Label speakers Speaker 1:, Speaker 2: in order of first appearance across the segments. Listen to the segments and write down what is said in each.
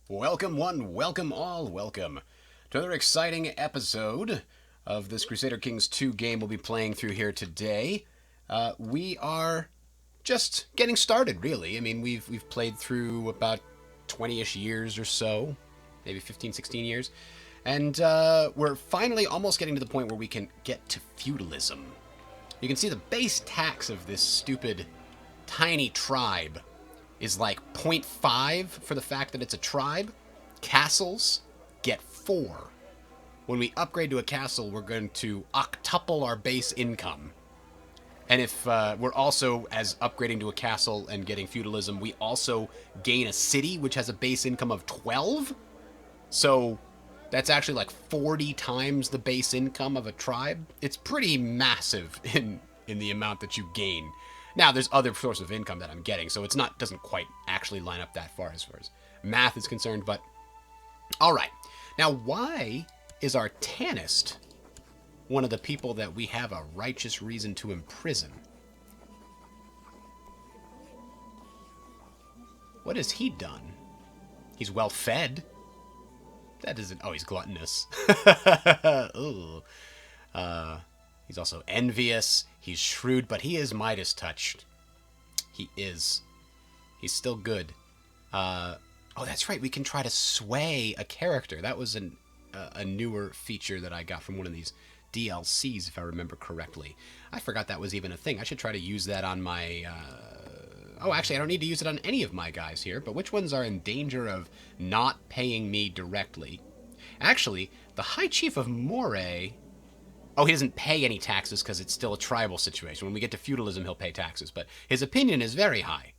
Speaker 1: Welcome one, welcome all, welcome to another exciting episode of this Crusader Kings 2 game we'll be playing through here today. We are just getting started, really. I mean, we've played through about 20-ish years or so, maybe 15, 16 years, and we're finally almost getting to the point where we can get to feudalism. You can see the base tax of this stupid tiny tribe is like 0.5 for the fact that it's a tribe. Castles get 4. When we upgrade to a castle, we're going to octuple our base income. And if we're also, as upgrading to a castle and getting feudalism, we also gain a city, which has a base income of 12. So that's actually like 40 times the base income of a tribe. It's pretty massive in the amount that you gain. Now, there's other sources of income that I'm getting, so doesn't quite actually line up that far as math is concerned, but all right. Now, why is our Tannist one of the people that we have a righteous reason to imprison? What has he done? He's well fed. That isn't... Oh, he's gluttonous. Ooh. He's also envious. He's shrewd, but he is Midas touched. He is. He's still good. Oh, that's right. We can try to sway a character. That was a newer feature that I got from one of these DLCs, if I remember correctly. I forgot that was even a thing. I should try to use that on my... Oh, actually, I don't need to use it on any of my guys here, but which ones are in danger of not paying me directly? Actually, the High Chief of Moray... Oh, he doesn't pay any taxes because it's still a tribal situation. When we get to feudalism, he'll pay taxes, but his opinion is very high.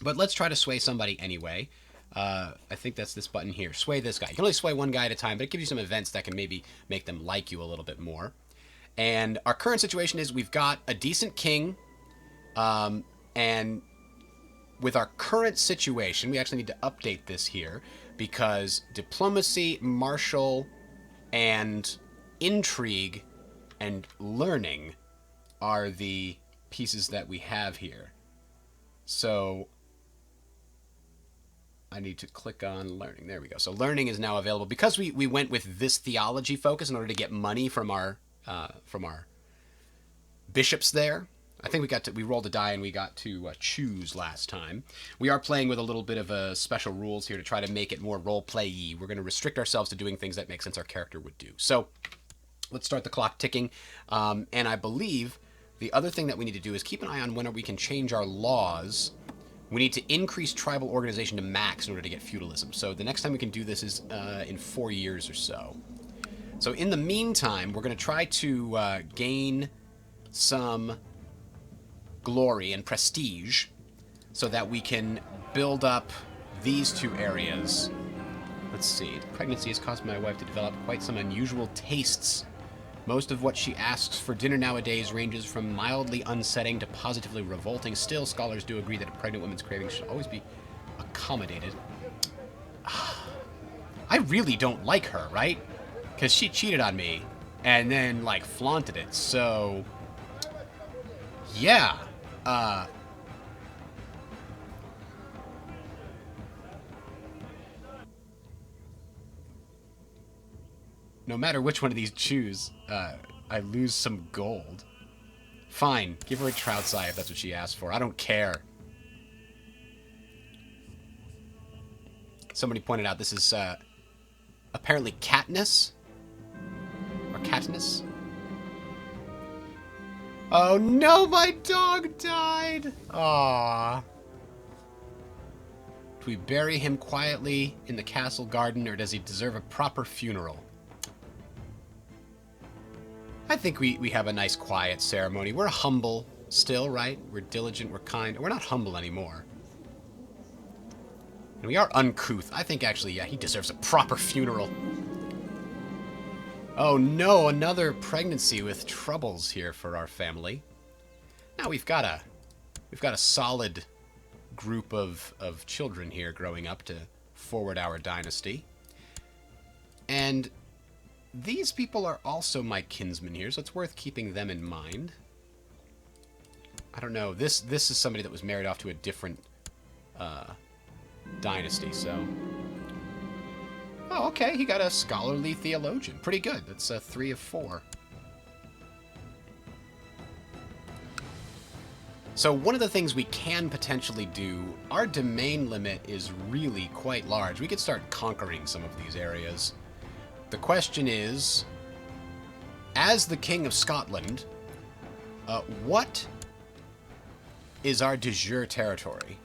Speaker 1: But let's try to sway somebody anyway. I think that's this button here. Sway this guy. You can only sway one guy at a time, but it gives you some events that can maybe make them like you a little bit more. And our current situation is we've got a decent king, and with our current situation, we actually need to update this here because diplomacy, martial, and intrigue and learning are the pieces that we have here. So I need to click on learning. There we go. So learning is now available because we went with this theology focus in order to get money from our bishops there. I think we rolled a die and we got to choose last time. We are playing with a little bit of special rules here to try to make it more role-play-y. We're going to restrict ourselves to doing things that make sense our character would do. So let's start the clock ticking. And I believe the other thing that we need to do is keep an eye on when we can change our laws. We need to increase tribal organization to max in order to get feudalism. So the next time we can do this is in 4 years or so. So in the meantime, we're going to try to gain some glory and prestige so that we can build up these two areas. Let's see. Pregnancy has caused my wife to develop quite some unusual tastes. Most of what she asks for dinner nowadays ranges from mildly unsetting to positively revolting. Still, scholars do agree that a pregnant woman's cravings should always be accommodated. I really don't like her, right? Because she cheated on me and then, like, flaunted it. So, yeah. No matter which one of these choose, I lose some gold. Fine, give her a Trout's Eye if that's what she asked for. I don't care. Somebody pointed out this is apparently Katniss? Or Katniss? Oh no, my dog died! Aww. Do we bury him quietly in the castle garden, or does he deserve a proper funeral? I think we have a nice quiet ceremony. We're humble still, right? We're diligent, we're kind. We're not humble anymore. And we are uncouth. I think actually, yeah, he deserves a proper funeral. Oh no, another pregnancy with troubles here for our family. Now we've got a solid group of children here growing up to forward our dynasty. And these people are also my kinsmen here, so it's worth keeping them in mind. I don't know. This is somebody that was married off to a different dynasty, so Oh, okay, he got a scholarly theologian. Pretty good. That's a 3 of 4. So one of the things we can potentially do, our domain limit is really quite large. We could start conquering some of these areas. The question is, as the King of Scotland, what is our de jure territory?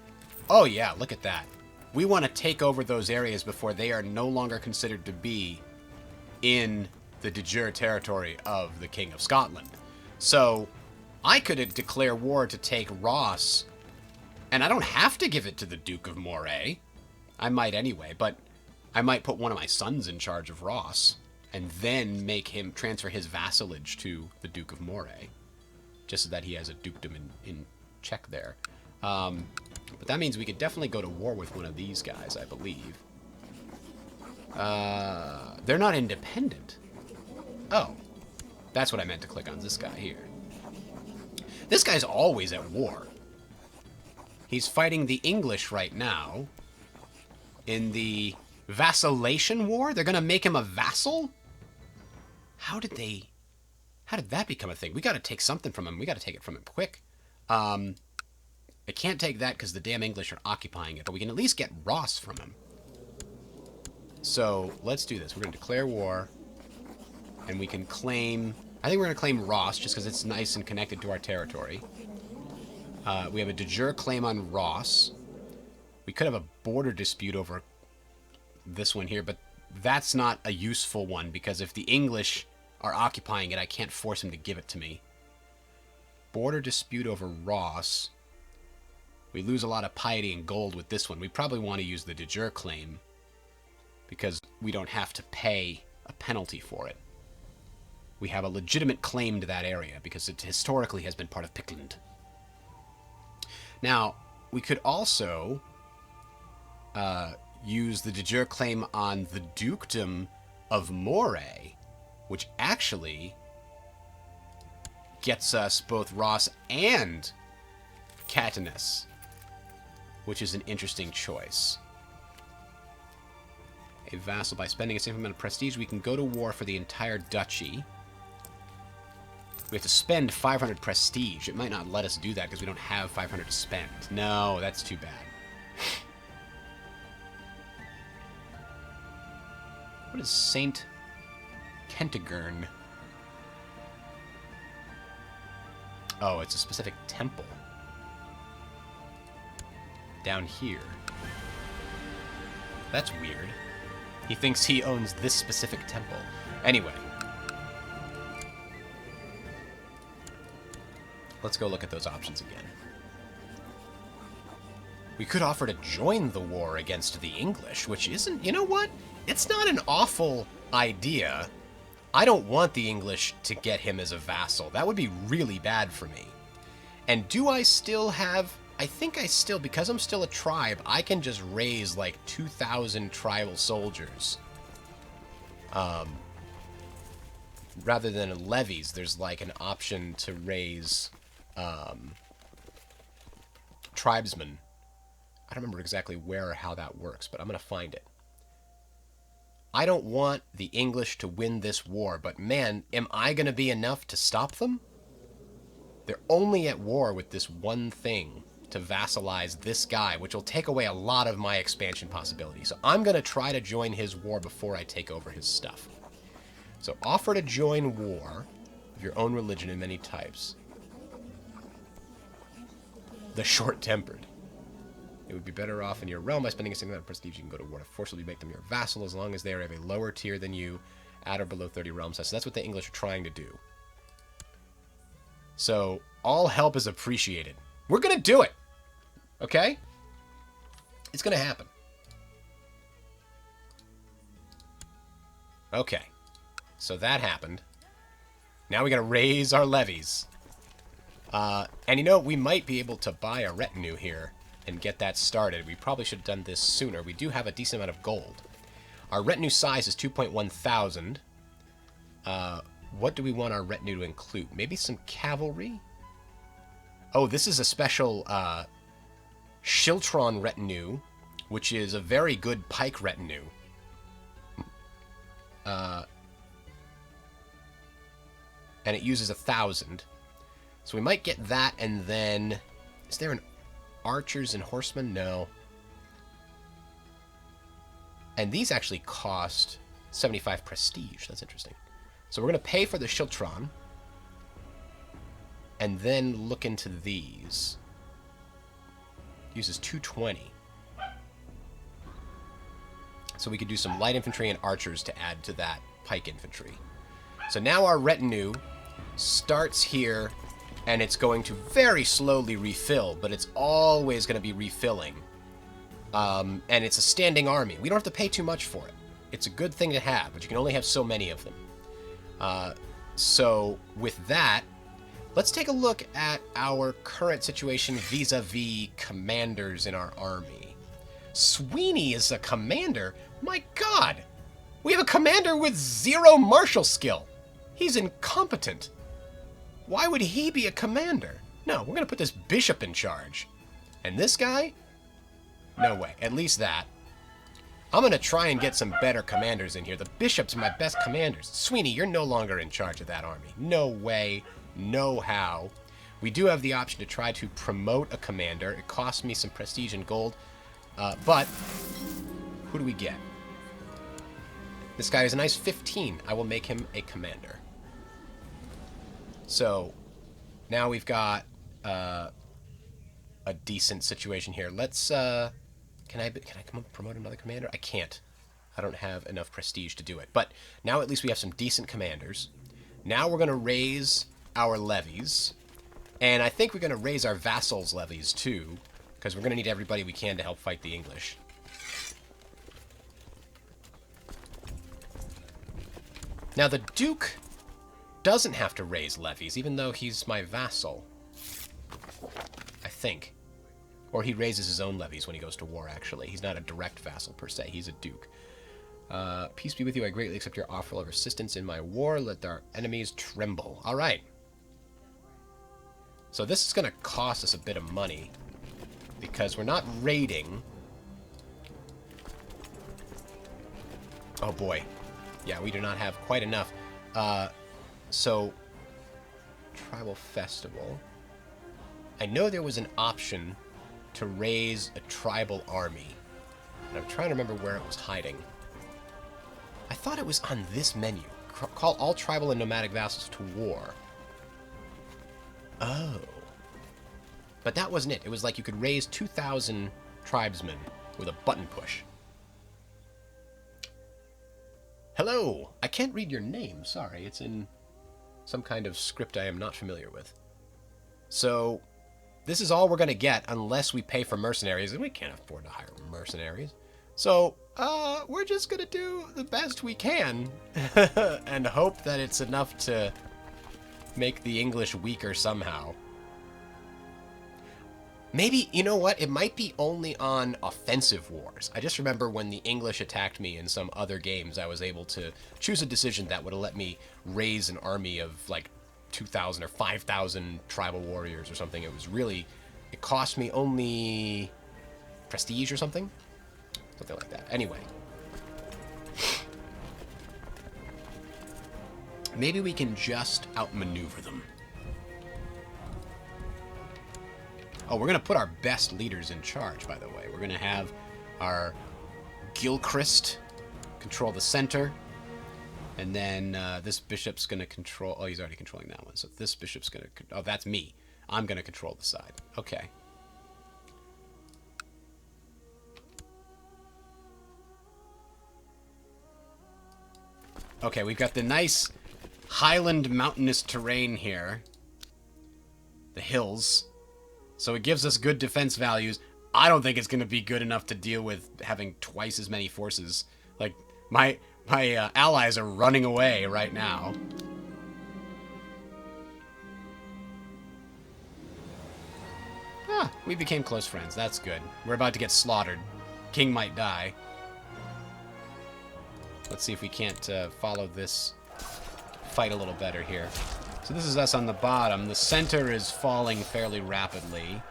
Speaker 1: Oh yeah, look at that. We want to take over those areas before they are no longer considered to be in the de jure territory of the King of Scotland. So I could declare war to take Ross, and I don't have to give it to the Duke of Moray. I might anyway, but I might put one of my sons in charge of Ross, and then make him transfer his vassalage to the Duke of Moray, just so that he has a dukedom in check there. But that means we could definitely go to war with one of these guys, I believe. They're not independent. Oh, that's what I meant to click on, this guy here. This guy's always at war. He's fighting the English right now in the Vassallation War. They're going to make him a vassal? How did that become a thing? We got to take something from him. We got to take it from him quick. I can't take that because the damn English are occupying it, but we can at least get Ross from him. So let's do this. We're going to declare war, and we can claim... I think we're going to claim Ross just because it's nice and connected to our territory. We have a de jure claim on Ross. We could have a border dispute over this one here, but that's not a useful one because if the English are occupying it, I can't force them to give it to me. Border dispute over Ross. We lose a lot of piety and gold with this one. We probably want to use the de jure claim because we don't have to pay a penalty for it. We have a legitimate claim to that area because it historically has been part of Pickland. Now, we could also use the de jure claim on the dukedom of Moray, which actually gets us both Ross and Catanus, which is an interesting choice. A vassal. By spending a significant amount of prestige, we can go to war for the entire duchy. We have to spend 500 prestige. It might not let us do that because we don't have 500 to spend. No, that's too bad. What is Saint Kentigern? Oh, it's a specific temple. Down here. That's weird. He thinks he owns this specific temple. Anyway. Let's go look at those options again. We could offer to join the war against the English, which isn't... You know what? It's not an awful idea. I don't want the English to get him as a vassal. That would be really bad for me. And do I still have... I think I still... Because I'm still a tribe, I can just raise like 2,000 tribal soldiers. Rather than levies, there's like an option to raise... tribesmen. I don't remember exactly where or how that works, but I'm going to find it. I don't want the English to win this war, but man, am I going to be enough to stop them? They're only at war with this one thing to vassalize this guy, which will take away a lot of my expansion possibilities. So I'm going to try to join his war before I take over his stuff. So offer to join war of your own religion in many types. The short-tempered. It would be better off in your realm by spending a significant amount of prestige. You can go to war to forcibly make them your vassal as long as they are of a lower tier than you, at or below 30 realm size. So that's what the English are trying to do. So all help is appreciated. We're going to do it. Okay? It's going to happen. Okay. So that happened. Now we got to raise our levies. And you know, we might be able to buy a retinue here and get that started. We probably should have done this sooner. We do have a decent amount of gold. Our retinue size is 2.1 thousand. What do we want our retinue to include? Maybe some cavalry? Oh, this is a special Shiltron retinue, which is a very good pike retinue.
Speaker 2: And it uses 1,000. So we might get that, and then... Is there an archers and horsemen? No. And these actually cost 75 prestige. That's interesting. So we're going to pay for the Schiltron. And then look into these. Uses 220. So we could do some light infantry and archers to add to that pike infantry. So now our retinue starts here, and it's going to very slowly refill, but it's always going to be refilling. And it's a standing army. We don't have to pay too much for it. It's a good thing to have, but you can only have so many of them. So with that, let's take a look at our current situation vis-a-vis commanders in our army. Sweeney is a commander? My God! We have a commander with 0 martial skill. He's incompetent. Why would he be a commander? No, we're going to put this bishop in charge. And this guy? No way. At least that. I'm going to try and get some better commanders in here. The bishops are my best commanders. Sweeney, you're no longer in charge of that army. No way. No how. We do have the option to try to promote a commander. It costs me some prestige and gold. But who do we get? This guy is a nice 15. I will make him a commander. So now we've got a decent situation here. Let's can I come up and promote another commander? I can't. I don't have enough prestige to do it. But now at least we have some decent commanders. Now we're going to raise our levies, and I think we're going to raise our vassals' levies too, because we're going to need everybody we can to help fight the English. Now the Duke doesn't have to raise levies, even though he's my vassal. I think. Or he raises his own levies when he goes to war, actually. He's not a direct vassal, per se. He's a duke. Peace be with you. I greatly accept your offer of assistance in my war. Let our enemies tremble. All right. So this is going to cost us a bit of money, because we're not raiding. Oh, boy. Yeah, we do not have quite enough. So, Tribal Festival. I know there was an option to raise a tribal army, and I'm trying to remember where it was hiding. I thought it was on this menu. Call all tribal and nomadic vassals to war. Oh. But that wasn't it. It was like you could raise 2,000 tribesmen with a button push. Hello! I can't read your name, sorry. It's in some kind of script I am not familiar with. So, this is all we're going to get unless we pay for mercenaries, and we can't afford to hire mercenaries. So, we're just going to do the best we can and hope that it's enough to make the English weaker somehow. Maybe, you know what? It might be only on offensive wars. I just remember when the English attacked me in some other games, I was able to choose a decision that would have let me raise an army of like 2,000 or 5,000 tribal warriors or something. It was really, it cost me only prestige or something. Something like that. Anyway. Maybe we can just outmaneuver them. Oh, we're going to put our best leaders in charge, by the way. We're going to have our Gilchrist control the center. And then this bishop's going to control... Oh, he's already controlling that one. So this bishop's going to... Oh, that's me. I'm going to control the side. Okay. Okay, we've got the nice highland mountainous terrain here. The hills. So it gives us good defense values. I don't think it's going to be good enough to deal with having twice as many forces. Like, my allies are running away right now. Ah, we became close friends. That's good. We're about to get slaughtered. King might die. Let's see if we can't follow this fight a little better here. So this is us on the bottom. The center is falling fairly rapidly.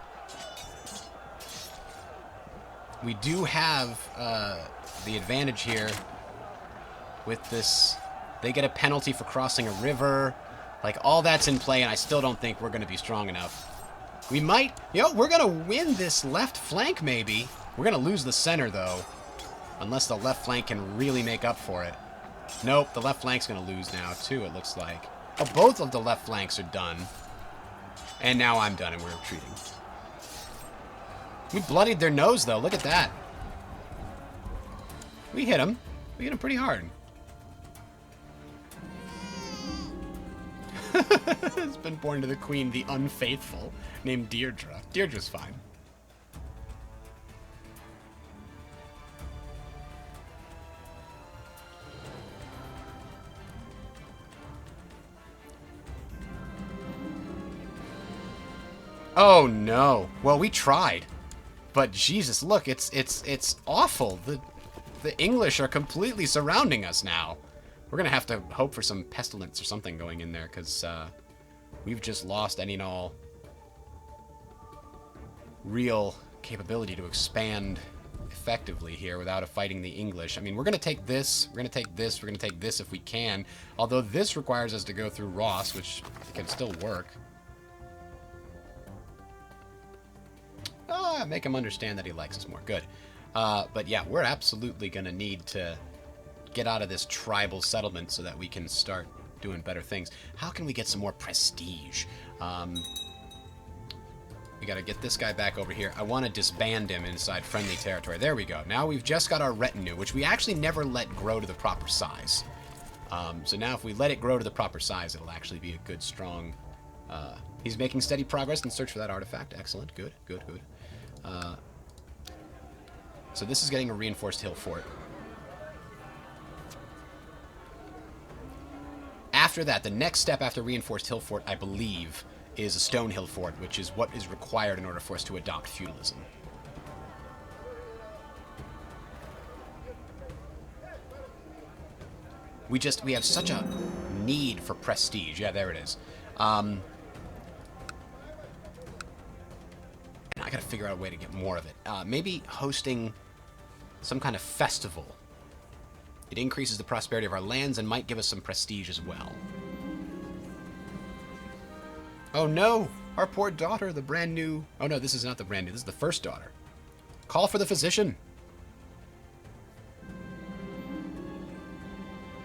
Speaker 2: We do have the advantage here
Speaker 1: with this. They get a penalty for crossing a river. Like, all that's in play, and I still don't think we're going to be strong enough. We might... we're going to win this left flank, maybe. We're going to lose the center, though. Unless the left flank can really make up for it. Nope, the left flank's going to lose now, too, it looks like. Oh, both of the left flanks are done. And now I'm done, and we're retreating. We bloodied their nose, though. Look at that. We hit them. We hit them pretty hard. It's been born to the queen, the unfaithful, named Deirdre. Deirdre's fine. Oh no. Well, we tried. But Jesus, look, it's awful. The English are completely surrounding us now. We're going to have to hope for some pestilence or something going in there, because we've just lost any and all real capability to expand effectively here without fighting the English. I mean, we're going to take this, we're going to take this, we're going to take this if we can, although this requires us to go through Ross, which can still work. Make him understand that he likes us more. Good. But yeah, we're absolutely going to need to get out of this tribal settlement so that we can start doing better things. How can we get some more prestige? We got to get this guy back over here. I want to disband him inside friendly territory. There we go. Now we've just got our retinue, which we actually never let grow to the proper size. So now if we let it grow to the proper size, it'll actually be a good, strong... he's making steady progress in search for that artifact. Excellent. Good, good, good. So this is getting a reinforced hill fort. After that, the next step after reinforced hill fort, I believe, is a stone hill fort, which is what is required in order for us to adopt feudalism. We have such a need for prestige. Yeah, there it is. And I gotta figure out a way to get more of it. Maybe hosting some kind of festival. It increases the prosperity of our lands and might give us some prestige as well. Oh no! Our poor daughter, the brand new... Oh no, this is not the brand new. This is the first daughter. Call for the physician.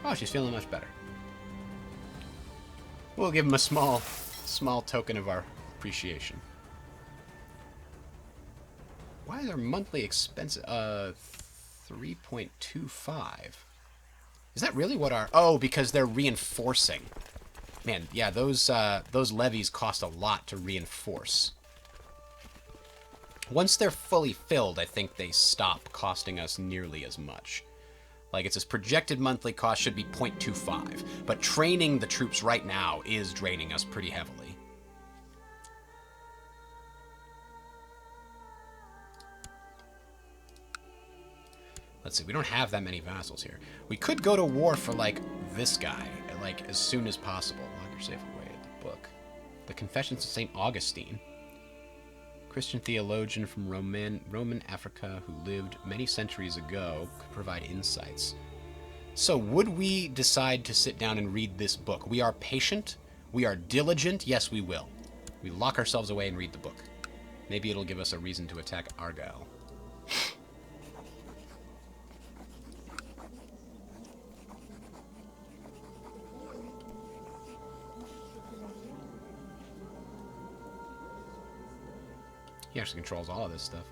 Speaker 1: Oh, she's feeling much better. We'll give him a small token of our appreciation. Why is our monthly expense 3.25? Is that really what our... Oh, because they're reinforcing. Man, yeah, those levies cost a lot to reinforce. Once they're fully filled, I think they stop costing us nearly as much. Like, it's its projected monthly cost should be 0.25, but training the troops right now is draining us pretty heavily. Let's see, we don't have that many vassals here. We could go to war for, like, this guy, like, as soon as possible. Lock your safe away at the book. The Confessions of St. Augustine. Christian theologian from Roman Africa who lived many centuries ago, could provide insights. So would we decide to sit down and read this book? We are patient. We are diligent. Yes, we will. We lock ourselves away and read the book. Maybe it'll give us a reason to attack Argyle. He actually controls all of this stuff.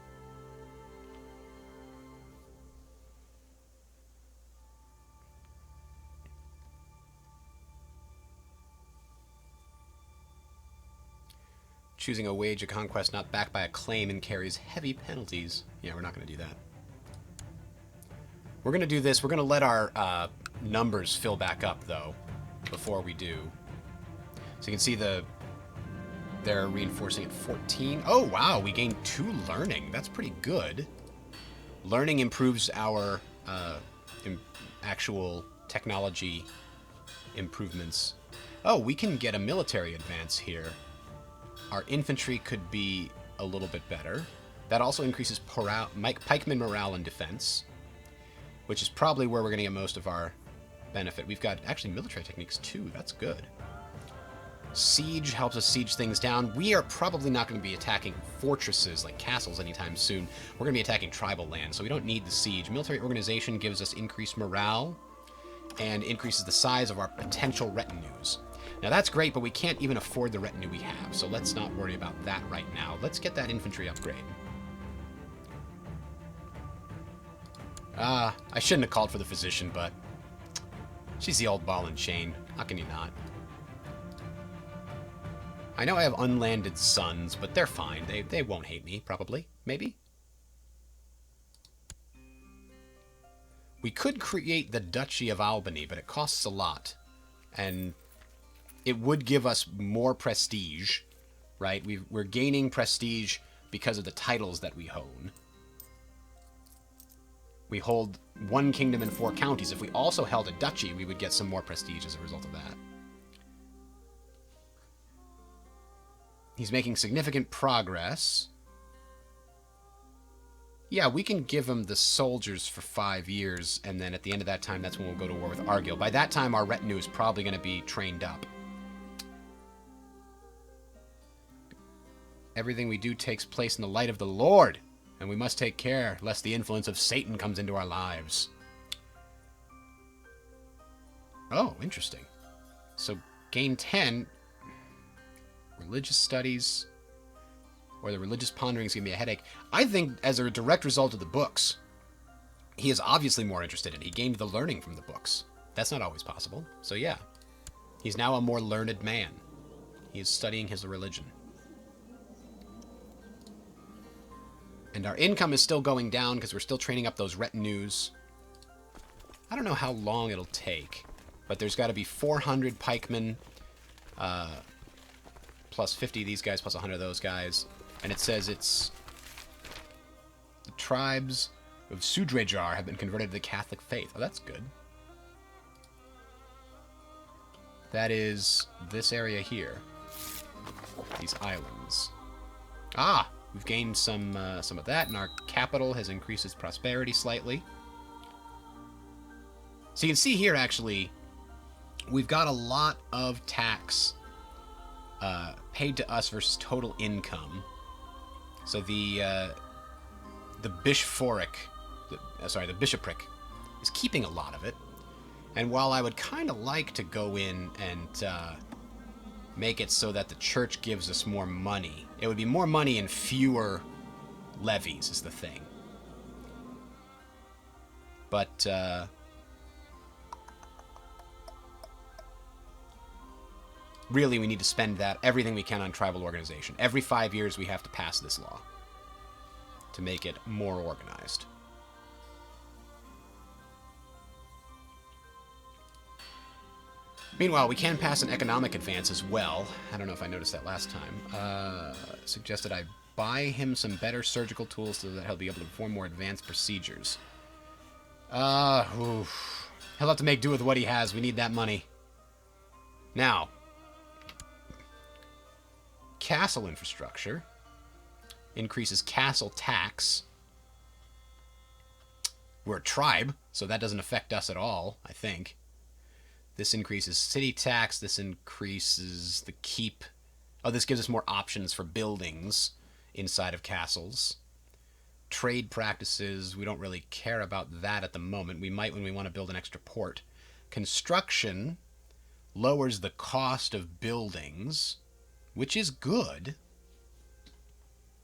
Speaker 1: Choosing a wage of conquest not backed by a claim and carries heavy penalties. Yeah, we're not going to do that. We're going to do this. We're going to let our numbers fill back up, though, before we do. So you can see they're reinforcing at 14. Oh, wow, we gained 2 learning. That's pretty good. Learning improves our actual technology improvements. Oh, we can get a military advance here. Our infantry could be a little bit better. That also increases pikeman morale and defense, which is probably where we're going to get most of our benefit. We've got actually military techniques too. That's good. Siege helps us siege things down. We are probably not going to be attacking fortresses like castles anytime soon. We're going to be attacking tribal land, so we don't need the siege. Military organization gives us increased morale and increases the size of our potential retinues. Now that's great, but we can't even afford the retinue we have, so let's not worry about that right now. Let's get that infantry upgrade. I shouldn't have called for the physician, but she's the old ball and chain. How can you not? I know I have unlanded sons, but they're fine. They won't hate me, probably. Maybe? We could create the Duchy of Albany, but it costs a lot. And it would give us more prestige, right? We're gaining prestige because of the titles that we own. We hold 1 kingdom and 4 counties. If we also held a duchy, we would get some more prestige as a result of that. He's making significant progress. Yeah, we can give him the soldiers for 5 years, and then at the end of that time, that's when we'll go to war with Argyll. By that time, our retinue is probably going to be trained up. Everything we do takes place in the light of the Lord, and we must take care lest the influence of Satan comes into our lives. Oh, interesting. So, gain 10... religious studies, or the religious ponderings give me a headache. I think as a direct result of the books, he is obviously more interested in it. He gained the learning from the books. That's not always possible. So yeah, he's now a more learned man. He is studying his religion. And our income is still going down because we're still training up those retinues. I don't know how long it'll take, but there's got to be 400 pikemen, plus 50 of these guys, plus 100 of those guys. And it says it's... the tribes of Sudrejar have been converted to the Catholic faith. Oh, that's good. That is this area here. These islands. Ah! We've gained some of that, and our capital has increased its prosperity slightly. So you can see here, actually, we've got a lot of tax paid to us versus total income. So the bishopric is keeping a lot of it. And while I would kind of like to go in and make it so that the church gives us more money, it would be more money and fewer levies is the thing. But really, we need to spend everything we can on tribal organization. Every 5 years, we have to pass this law to make it more organized. Meanwhile, we can pass an economic advance as well. I don't know if I noticed that last time. Suggested I buy him some better surgical tools so that he'll be able to perform more advanced procedures. He'll have to make do with what he has. We need that money. Now, castle infrastructure increases castle tax. We're a tribe, so that doesn't affect us at all, I think. This increases city tax. This increases the keep. Oh, this gives us more options for buildings inside of castles. Trade practices, we don't really care about that at the moment. We might when we want to build an extra port. Construction lowers the cost of buildings, which is good.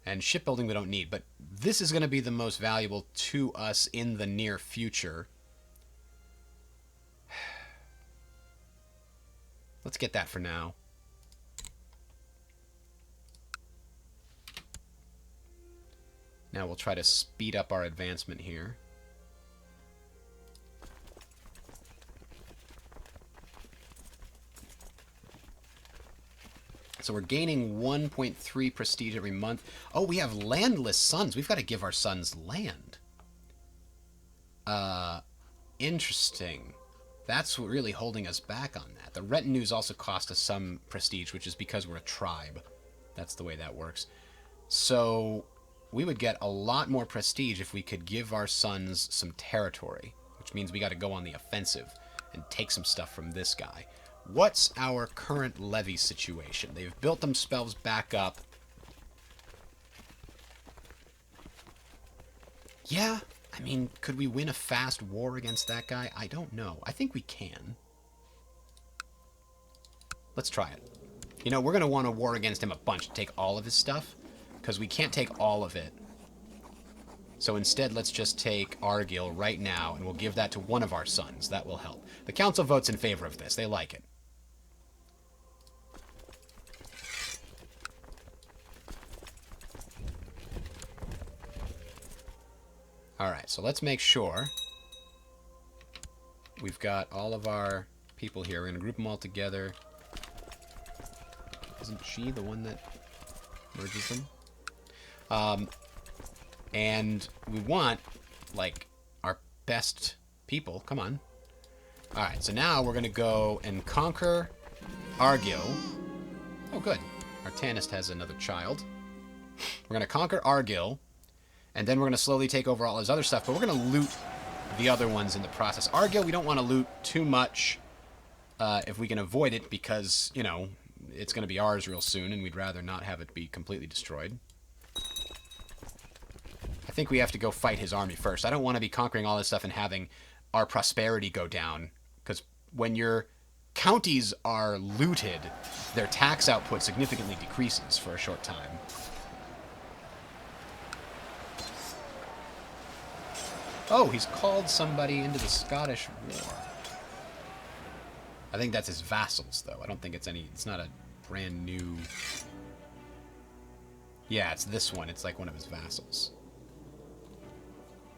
Speaker 1: And shipbuilding we don't need, but this is going to be the most valuable to us in the near future. Let's get that for now. Now we'll try to speed up our advancement here. So we're gaining 1.3 prestige every month. Oh, we have landless sons. We've got to give our sons land. Interesting. That's what really holding us back on that. The retinues also cost us some prestige, which is because we're a tribe. That's the way that works. So we would get a lot more prestige if we could give our sons some territory, which means we got to go on the offensive. and take some stuff from this guy. What's our current levy situation? They've built themselves back up. Yeah, I mean, could we win a fast war against that guy? I don't know. I think we can. Let's try it. You know, we're going to want to war against him a bunch to take all of his stuff, because we can't take all of it. So instead, let's just take Argyll right now, and we'll give that to one of our sons. That will help. The council votes in favor of this. They like it. Alright, so let's make sure we've got all of our people here. We're going to group them all together. Isn't she the one that merges them? And we want, like, our best people. Come on. Alright, so now we're going to go and conquer Argyll. Oh, good. Our Tanist has another child. We're going to conquer Argyll. And then we're going to slowly take over all his other stuff, but we're going to loot the other ones in the process. Argyll, we don't want to loot too much if we can avoid it, because, you know, it's going to be ours real soon, and we'd rather not have it be completely destroyed. I think we have to go fight his army first. I don't want to be conquering all this stuff and having our prosperity go down, because when your counties are looted, their tax output significantly decreases for a short time. Oh, he's called somebody into the Scottish War. I think that's his vassals, though. I don't think it's any... It's not a brand new... Yeah, it's this one. It's like one of his vassals.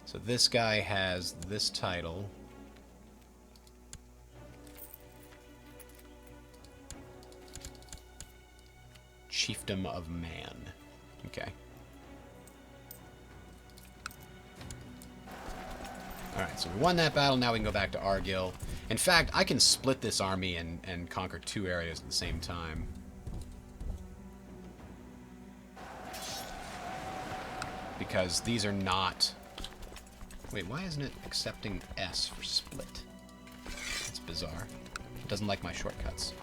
Speaker 1: So this guy has this title. Chiefdom of Man. Okay. Alright, so we won that battle. Now we can go back to Argyll. In fact, I can split this army and conquer 2 areas at the same time. Because these are not... Wait, why isn't it accepting S for split? That's bizarre. It doesn't like my shortcuts.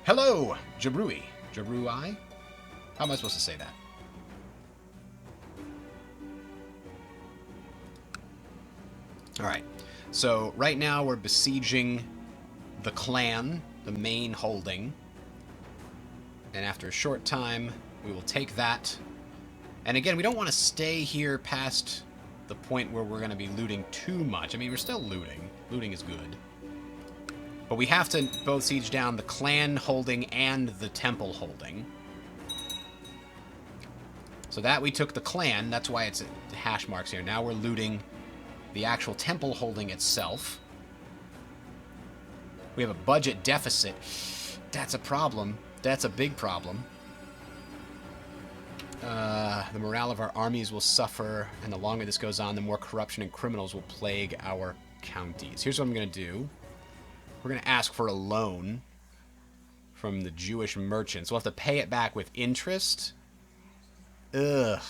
Speaker 1: Hello, Jabrui. Jabrui? How am I supposed to say that? Alright, so right now we're besieging the clan, the main holding. And after a short time, we will take that. And again, we don't want to stay here past the point where we're going to be looting too much. I mean, we're still looting. Looting is good. But we have to both siege down the clan holding and the temple holding. So that we took the clan, that's why it's hash marks here. Now we're looting the actual temple holding itself. We have a budget deficit. That's a problem. That's a big problem. The morale of our armies will suffer, and the longer this goes on, the more corruption and criminals will plague our counties. Here's what I'm going to do. We're going to ask for a loan from the Jewish merchants. We'll have to pay it back with interest. Ugh.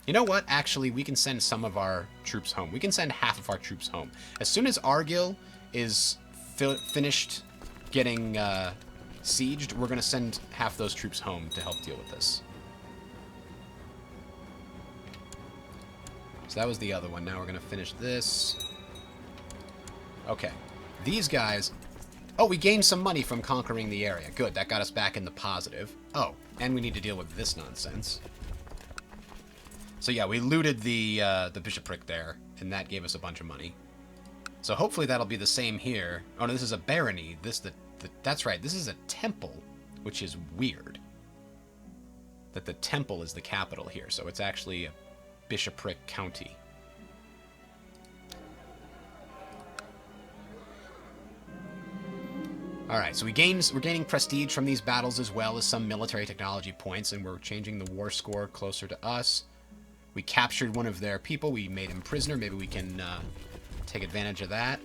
Speaker 1: You know what? Actually, we can send some of our troops home. We can send half of our troops home. As soon as Argyll is finished getting sieged, we're going to send half those troops home to help deal with this. So that was the other one. Now we're going to finish this. Okay. These guys... Oh, we gained some money from conquering the area. Good, that got us back in the positive. Oh, and we need to deal with this nonsense. So yeah, we looted the bishopric there, and that gave us a bunch of money. So hopefully that'll be the same here. Oh no, this is a barony. That's right, this is a temple, which is weird. That the temple is the capital here, so it's actually a bishopric county. Alright, so we're gaining prestige from these battles as well as some military technology points, and we're changing the war score closer to us. We captured one of their people. We made him prisoner. Maybe we can take advantage of that.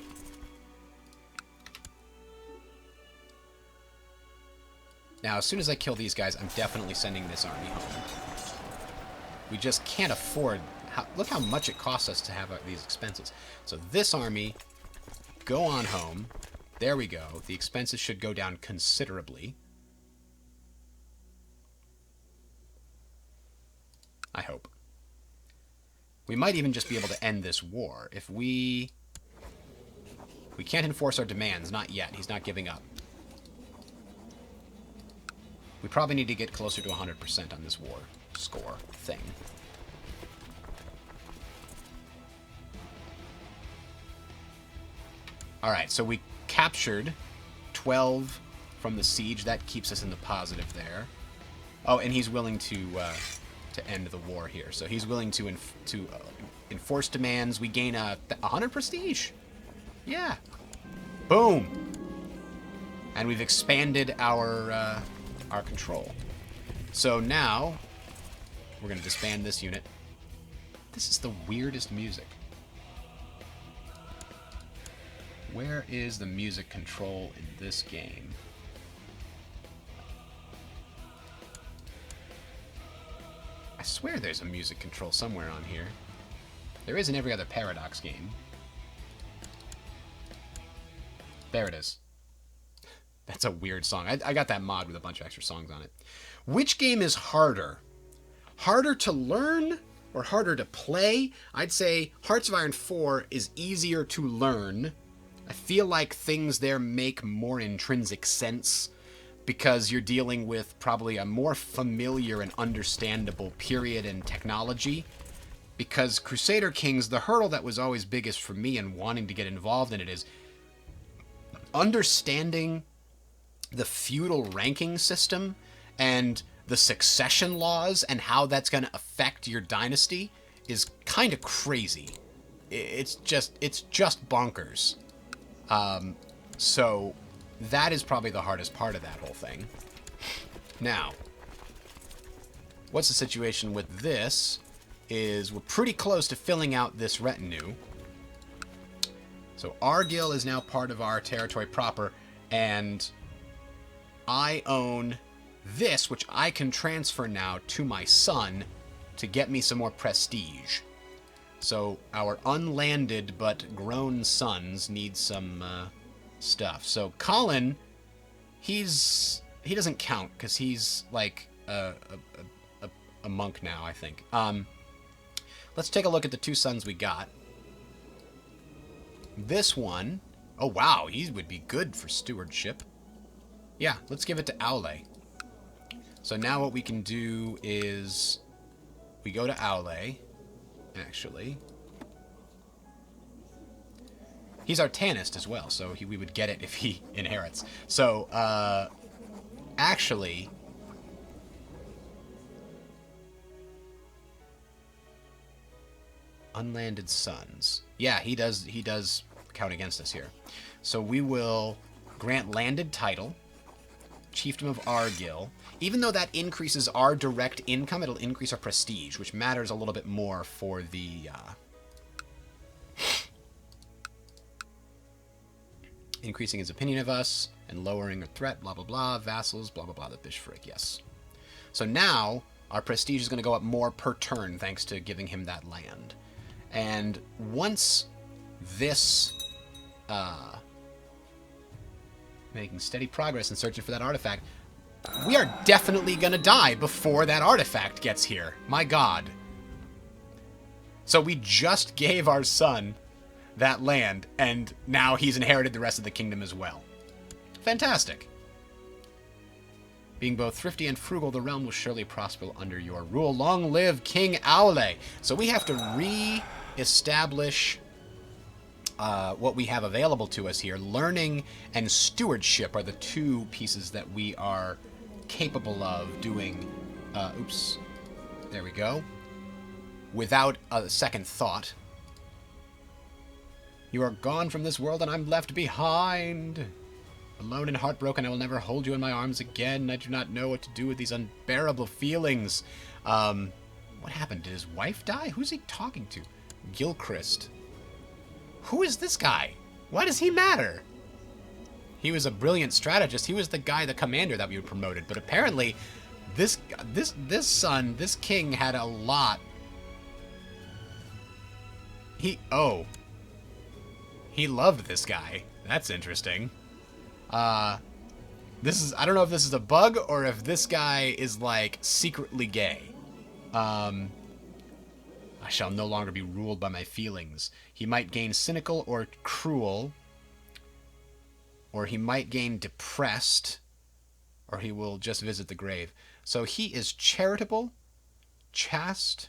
Speaker 1: Now, as soon as I kill these guys, I'm definitely sending this army home. We just can't afford look how much it costs us to have these expenses. So this army, go on home. There we go. The expenses should go down considerably. I hope. We might even just be able to end this war. If we can't enforce our demands, not yet. He's not giving up. We probably need to get closer to 100% on this war score thing. Alright, so we captured 12 from the siege. That keeps us in the positive there. Oh, and he's willing to end the war here. So he's willing to enforce demands. We gain 100 prestige. Yeah. Boom. And we've expanded our control. So now we're going to disband this unit. This is the weirdest music. Where is the music control in this game? I swear there's a music control somewhere on here. There is in every other Paradox game. There it is. That's a weird song. I got that mod with a bunch of extra songs on it. Which game is harder? Harder to learn or harder to play? I'd say Hearts of Iron 4 is easier to learn. I feel like things there make more intrinsic sense because you're dealing with probably a more familiar and understandable period in technology. Because Crusader Kings, the hurdle that was always biggest for me in wanting to get involved in it is understanding the feudal ranking system and the succession laws and how that's going to affect your dynasty is kind of crazy. It's just bonkers. So that is probably the hardest part of that whole thing. Now, what's the situation with this is we're pretty close to filling out this retinue. So Argyll is now part of our territory proper, and I own this, which I can transfer now to my son to get me some more prestige. So our unlanded but grown sons need some stuff. So Colin, he doesn't count because he's like a monk now, I think. Let's take a look at the two sons we got. This one, oh wow, he would be good for stewardship. Yeah, let's give it to Aule. So now what we can do is we go to Aule, actually. He's our Tannist as well, so we would get it if he inherits. So, actually, unlanded sons. Yeah, he does count against us here. So we will grant landed title, Chiefdom of Argyll. Even though that increases our direct income, it'll increase our prestige, which matters a little bit more for the increasing his opinion of us and lowering a threat, blah, blah, blah, vassals, blah, blah, blah, the Bishfrick, yes. So now our prestige is going to go up more per turn thanks to giving him that land. And once this, making steady progress in searching for that artifact, we are definitely going to die before that artifact gets here. My God. So we just gave our son that land, and now he's inherited the rest of the kingdom as well. Fantastic. Being both thrifty and frugal, the realm will surely prosper under your rule. Long live King Aule. So we have to re-establish what we have available to us here. Learning and stewardship are the two pieces that we are capable of doing. Oops. There we go. Without a second thought. You are gone from this world and I'm left behind. Alone and heartbroken, I will never hold you in my arms again. I do not know what to do with these unbearable feelings. What happened? Did his wife die? Who's he talking to? Gilchrist. Who is this guy? Why does he matter? He was a brilliant strategist. He was the guy, the commander that we promoted. But apparently, this son, this king had a lot
Speaker 2: He loved this guy. That's interesting. I don't know if this is a bug or if this guy is, like, secretly gay. I shall no longer be ruled by my feelings. He might gain cynical or cruel, or he might gain depressed, or he will just visit the grave. So he is charitable, chaste,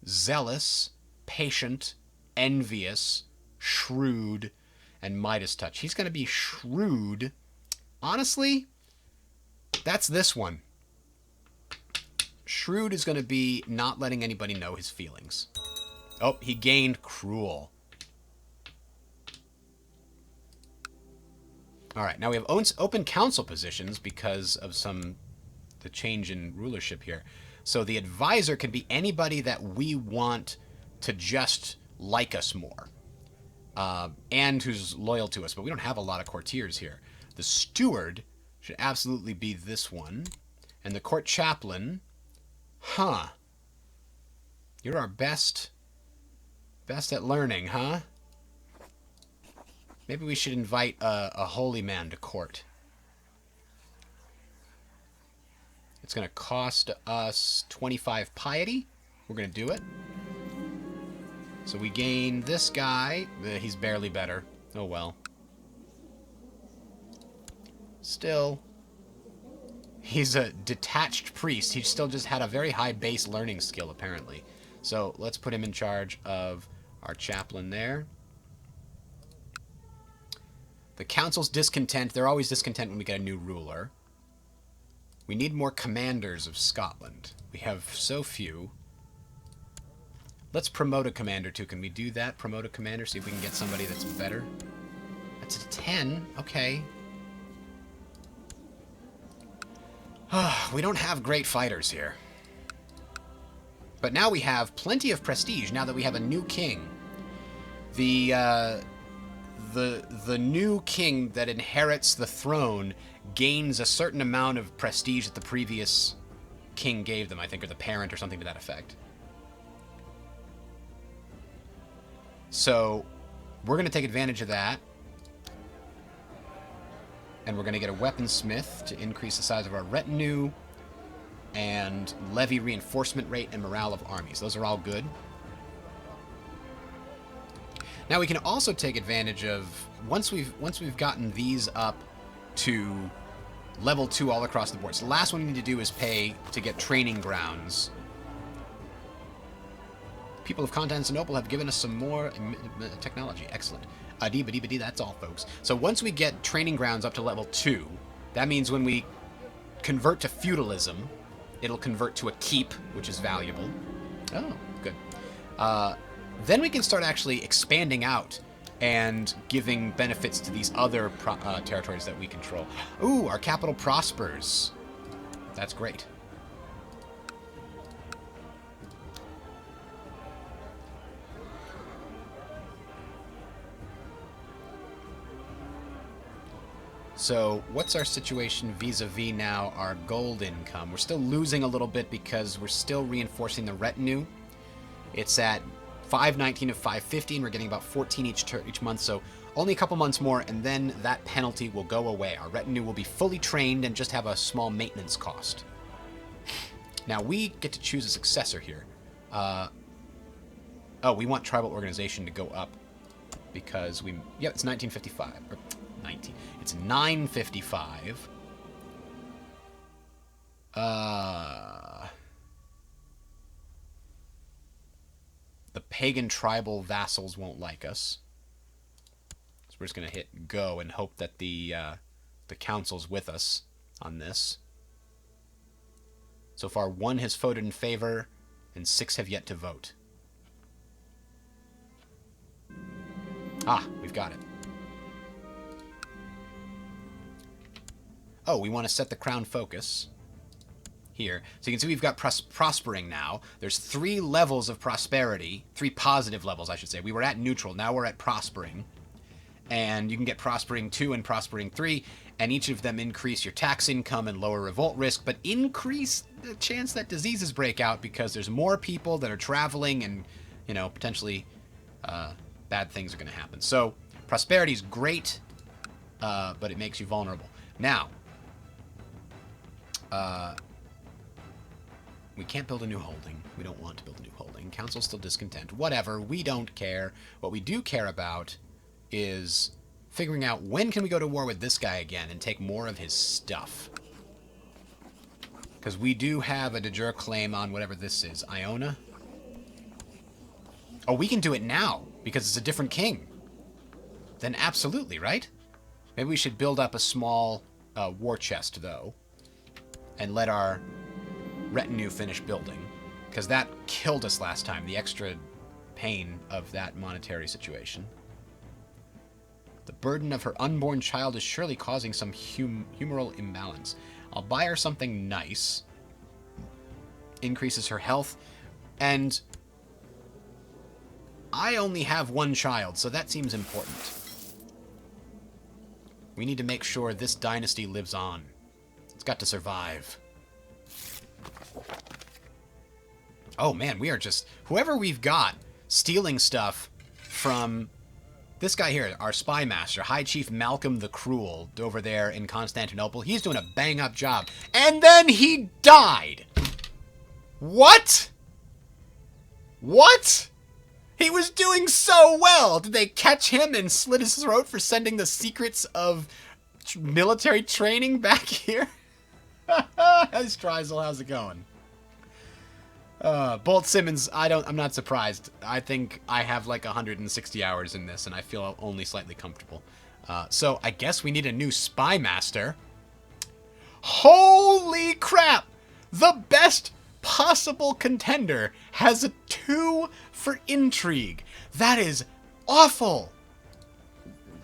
Speaker 2: zealous, patient, envious, shrewd, and Midas touch. He's going to be shrewd. Honestly, that's this one. Shrewd is going to be not letting anybody know his feelings. Oh, he gained cruel. All right, now we have open council positions because of the change in rulership here. So the advisor can be anybody that we want to just like us more. And who's loyal to us, but we don't have a lot of courtiers here. The steward should absolutely be this one. And the court chaplain, you're our best at learning, huh? Maybe we should invite a holy man to court. It's going to cost us 25 piety. We're going to do it. So we gain this guy. He's barely better. Oh well. Still, he's a detached priest. He still just had a very high base learning skill, apparently. So let's put him in charge of our chaplain there. The council's discontent. They're always discontent when we get a new ruler. We need more commanders of Scotland. We have so few. Let's promote a commander, too. Can we do that? Promote a commander, see if we can get somebody that's better. That's a 10. Okay. We don't have great fighters here. But now we have plenty of prestige, now that we have a new king. The new king that inherits the throne gains a certain amount of prestige that the previous king gave them, I think, or the parent or something to that effect. So we're going to take advantage of that. And we're going to get a weaponsmith to increase the size of our retinue and levy reinforcement rate and morale of armies. Those are all good. Now we can also take advantage of, once we've gotten these up to level 2 all across the board. So the last one we need to do is pay to get training grounds. People of Constantinople have given us some more technology. Excellent. Adee-ba-dee-ba-dee, that's all, folks. So once we get training grounds up to level 2, that means when we convert to feudalism, it'll convert to a keep, which is valuable. Oh, good. Then we can start actually expanding out and giving benefits to these other territories that we control. Ooh, our capital prospers. That's great. So what's our situation vis-a-vis now our gold income? We're still losing a little bit because we're still reinforcing the retinue. It's at 519 of 550, and we're getting about 14 each month, so only a couple months more, and then that penalty will go away. Our retinue will be fully trained and just have a small maintenance cost. Now, we get to choose a successor here. Oh, we want tribal organization to go up because we... Yeah, it's 1955. Or 19. It's 955. The pagan tribal vassals won't like us. So we're just going to hit go and hope that the council's with us on this. So far, 1 has voted in favor, and 6 have yet to vote. Ah, we've got it. Oh, we want to set the crown focus here. So you can see we've got prospering now. There's 3 levels of prosperity, 3 positive levels, I should say. We were at neutral, now we're at prospering. And you can get prospering 2 and prospering 3, and each of them increase your tax income and lower revolt risk, but increase the chance that diseases break out because there's more people that are traveling and, you know, potentially
Speaker 1: bad things are going to happen. So prosperity is great, but it makes you vulnerable. Now, we can't build a new holding. We don't want to build a new holding. Council's still discontent. Whatever. We don't care. What we do care about is figuring out when can we go to war with this guy again and take more of his stuff. Because we do have a de jure claim on whatever this is. Iona? Oh, we can do it now because it's a different king. Then absolutely, right? Maybe we should build up a small war chest, though, and let our retinue finish building. Because that killed us last time, the extra pain of that monetary situation. The burden of her unborn child is surely causing some humoral imbalance. I'll buy her something nice. Increases her health. And I only have one child, so that seems important. We need to make sure this dynasty lives on. It's got to survive. Oh man, we are just... Whoever we've got stealing stuff from this guy here, our spy master, High Chief Malcolm the Cruel, over there in Constantinople. He's doing a bang-up job. And then he died! What? What? He was doing so well! Did they catch him and slit his throat for sending the secrets of military training back here? Hey, Streisel, how's it going? Bolt Simmons, I'm not surprised. I think I have like 160 hours in this, and I feel only slightly comfortable. So I guess we need a new spy master. Holy crap! The best possible contender has a 2 for intrigue. That is awful.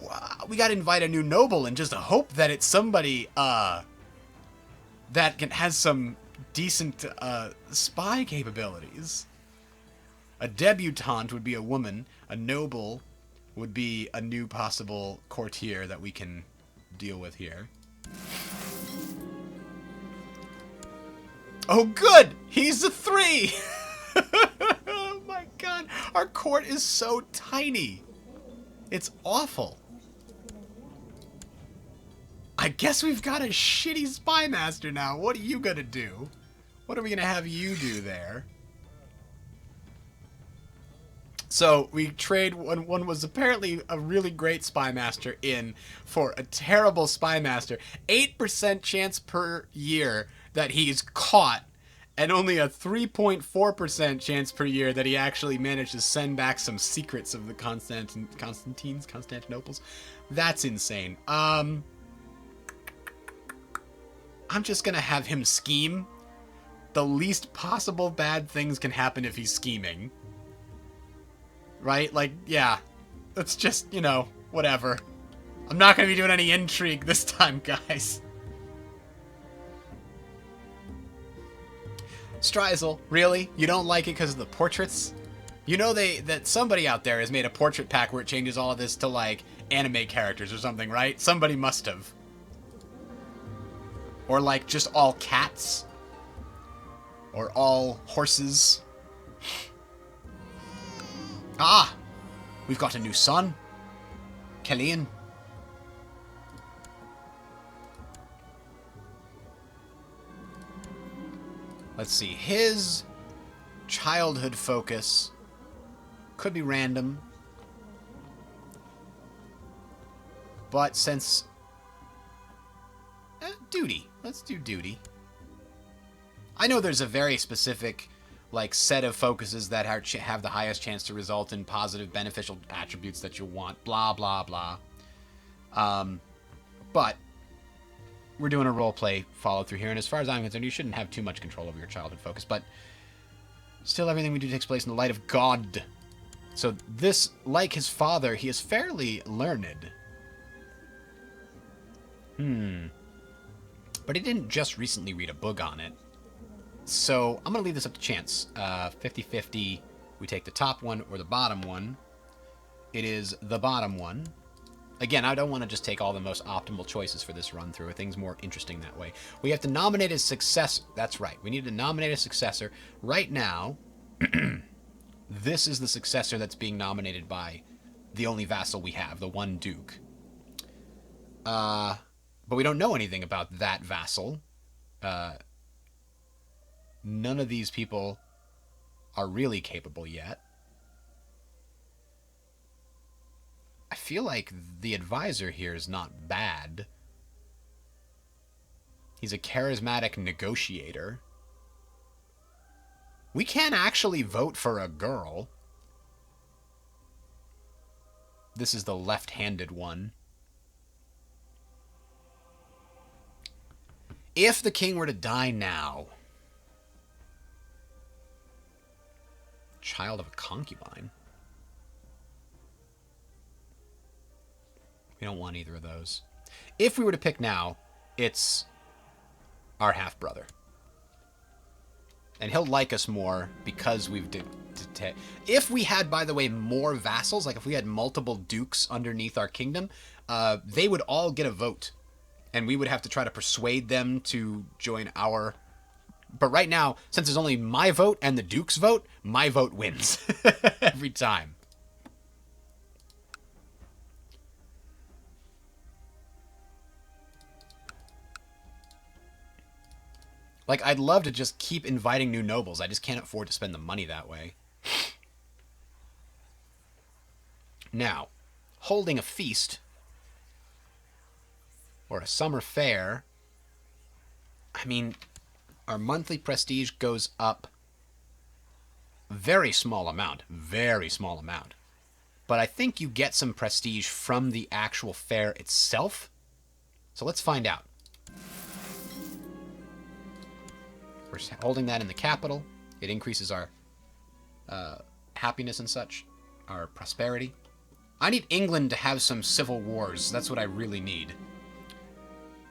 Speaker 1: Wow. We gotta invite a new noble and just hope that it's somebody that has some decent spy capabilities. A debutante would be a woman. A noble would be a new possible courtier that we can deal with here. Oh, good! He's a 3! Oh my god. Our court is so tiny. It's awful. I guess we've got a shitty spy master now. What are you gonna do? What are we gonna have you do there? So we trade one was apparently a really great spy master in for a terrible spy master. 8% chance per year that he's caught, and only a 3.4% chance per year that he actually managed to send back some secrets of the Constantinople's. That's insane. I'm just gonna have him scheme. The least possible bad things can happen if he's scheming. Right? Like, yeah. That's just, you know, whatever. I'm not gonna be doing any intrigue this time, guys. Streisel, really? You don't like it because of the portraits? You know that somebody out there has made a portrait pack where it changes all of this to, like, anime characters or something, right? Somebody must have. Or, like, just all cats. Or all horses. Ah! We've got a new son. Kellyan. Let's see. His childhood focus could be random. But since... duty. Let's do duty. I know there's a very specific, like, set of focuses that have the highest chance to result in positive, beneficial attributes that you want. Blah, blah, blah. But we're doing a roleplay follow-through here, and as far as I'm concerned, you shouldn't have too much control over your childhood focus, but still everything we do takes place in the light of God. So this, like his father, he is fairly learned. But he didn't just recently read a book on it. So I'm going to leave this up to chance. 50-50, we take the top one or the bottom one. It is the bottom one. Again, I don't want to just take all the most optimal choices for this run-through. Things more interesting that way. We have to nominate a successor. That's right. We need to nominate a successor. Right now, This is the successor that's being nominated by the only vassal we have, the one duke. But we don't know anything about that vassal. None of these people are really capable yet. I feel like the advisor here is not bad. He's a charismatic negotiator. We can actually vote for a girl. This is the left-handed one. If the king were to die now... Child of a concubine? We don't want either of those. If we were to pick now, it's our half-brother. And he'll like us more because we've... If we had, by the way, more vassals, like if we had multiple dukes underneath our kingdom, they would all get a vote. And we would have to try to persuade them to join our... But right now, since there's only my vote and the duke's vote, my vote wins. Every time. Like, I'd love to just keep inviting new nobles. I just can't afford to spend the money that way. Now, holding a feast or a summer fair, I mean, our monthly prestige goes up very small amount. Very small amount. But I think you get some prestige from the actual fair itself. So let's find out. We're holding that in the capital. It increases our happiness and such. Our prosperity. I need England to have some civil wars. That's what I really need.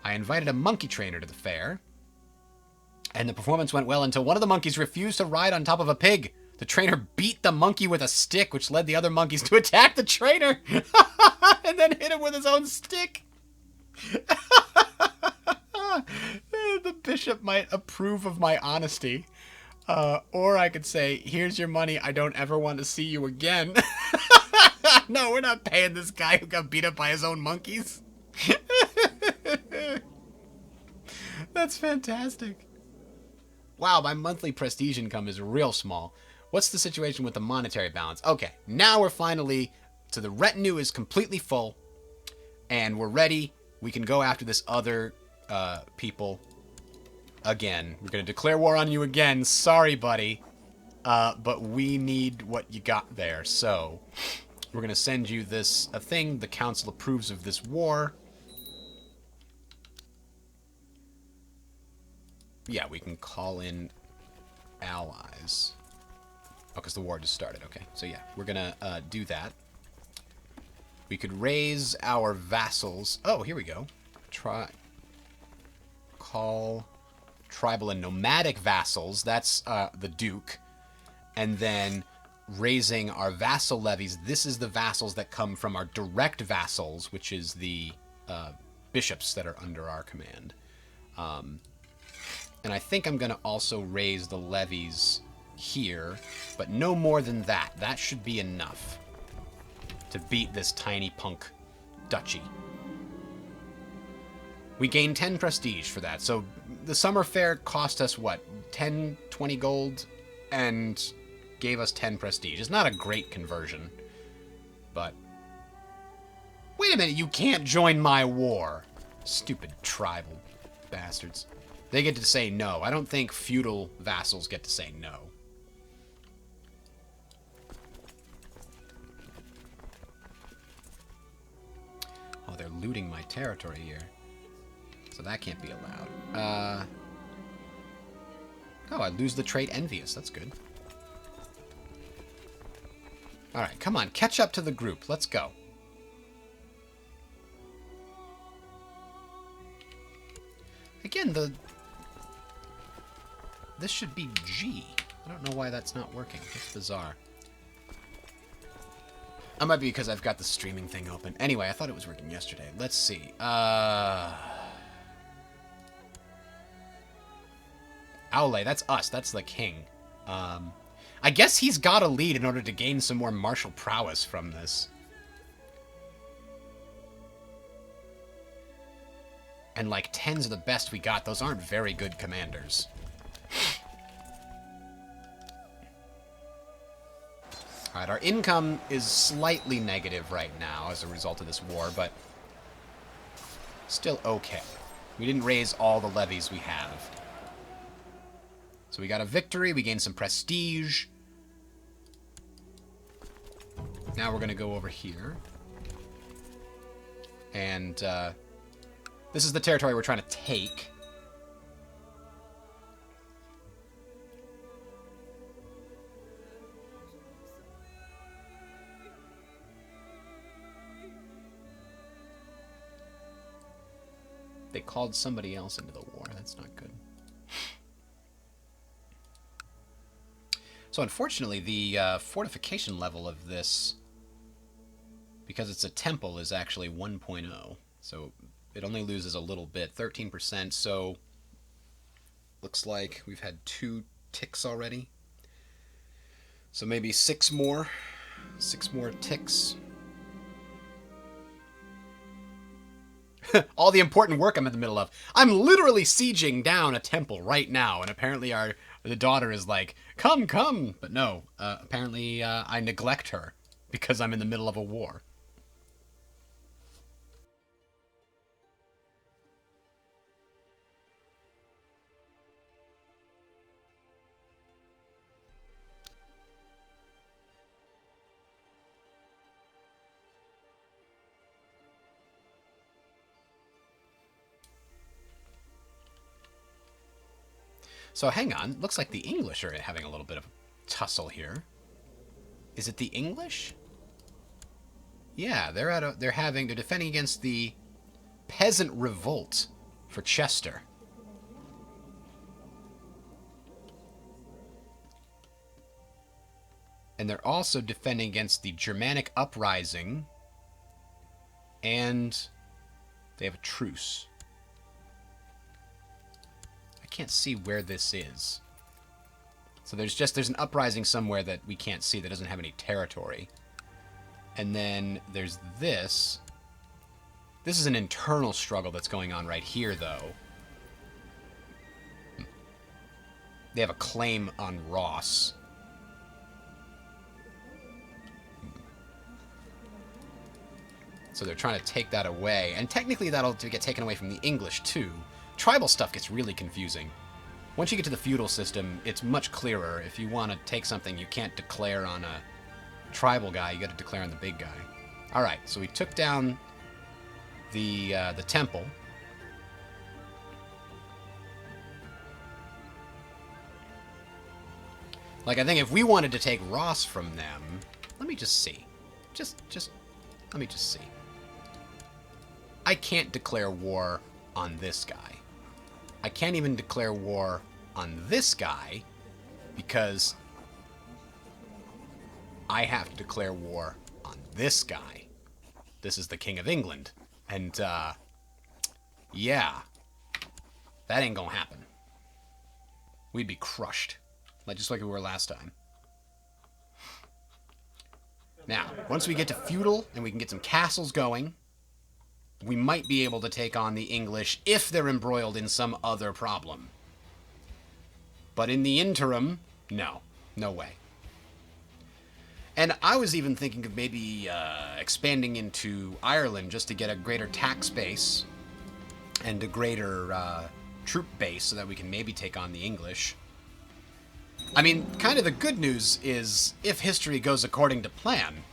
Speaker 1: I invited a monkey trainer to the fair. And the performance went well until one of the monkeys refused to ride on top of a pig. The trainer beat the monkey with a stick, which led the other monkeys to attack the trainer. And then hit him with his own stick. The bishop might approve of my honesty. Or I could say, here's your money. I don't ever want to see you again. No, we're not paying this guy who got beat up by his own monkeys. That's fantastic. Wow, my monthly prestige income is real small. What's the situation with the monetary balance? Okay, now we're finally... So the retinue is completely full. And we're ready. We can go after this other people again. We're going to declare war on you again. Sorry, buddy. But we need what you got there. So we're going to send you this a thing. The council approves of this war. Yeah, we can call in allies. Oh, because the war just started. Okay, so yeah, we're going to do that. We could raise our vassals. Oh, here we go. Call tribal and nomadic vassals. That's the duke. And then raising our vassal levies. This is the vassals that come from our direct vassals, which is the bishops that are under our command. And I think I'm going to also raise the levies here, but no more than that. That should be enough to beat this tiny punk duchy. We gained 10 prestige for that. So the summer fair cost us, what, 10, 20 gold, and gave us 10 prestige. It's not a great conversion, but... Wait a minute, you can't join my war. Stupid tribal bastards. They get to say no. I don't think feudal vassals get to say no. Oh, they're looting my territory here. So that can't be allowed. Oh, I lose the trait envious. That's good. Alright, come on. Catch up to the group. Let's go. Again, this should be G. I don't know why that's not working. It's bizarre. It might be because I've got the streaming thing open. Anyway, I thought it was working yesterday. Let's see. Aule, that's us. That's the king. I
Speaker 2: I guess he's got to lead in order to gain some more martial prowess from this. And like 10's are the best we got. Those aren't very good commanders. Alright, our income is slightly negative right now as a result of this war, but still okay. We didn't raise all the levies we have. So we got a victory, we gained some prestige. Now we're going to go over here. And this is the territory we're trying to take. They called somebody else into the war. That's not good. So unfortunately, the fortification level of this, because it's a temple, is actually 1.0. So it only loses a little bit, 13%. So looks like we've had 2 ticks already. So maybe 6 more. 6 more ticks. All the important work I'm in the middle of. I'm literally sieging down a temple right now, and apparently the daughter is like, come, come. But no, apparently I neglect her because I'm in the middle of a war. So hang on, looks like the English are having a little bit of a tussle here. Is it the English? Yeah, they're defending against the peasant revolt for Chester. And they're also defending against the Germanic uprising, and they have a truce. Can't see where this is. So there's an uprising somewhere that we can't see that doesn't have any territory. And then there's this. This is an internal struggle that's going on right here, though. They have a claim on Ross. So they're trying to take that away. And technically that'll get taken away from the English, too. Tribal stuff gets really confusing. Once you get to the feudal system, it's much clearer. If you want to take something, you can't declare on a tribal guy. You got to declare on the big guy. All right, so we took down the temple. Like, I think if we wanted to take Ross from them, let me just see. Let me just see. I can't declare war on this guy. I can't even declare war on this guy because I have to declare war on this guy. This is the King of England. And, yeah. That ain't gonna happen. We'd be crushed. Just like we were last time. Now, once we get to feudal and we can get some castles going, we might be able to take on the English if they're embroiled in some other problem. But in the interim, no. No way. And I was even thinking of maybe expanding into Ireland just to get a greater tax base and a greater troop base so that we can maybe take on the English. I mean, kind of the good news is, if history goes according to plan,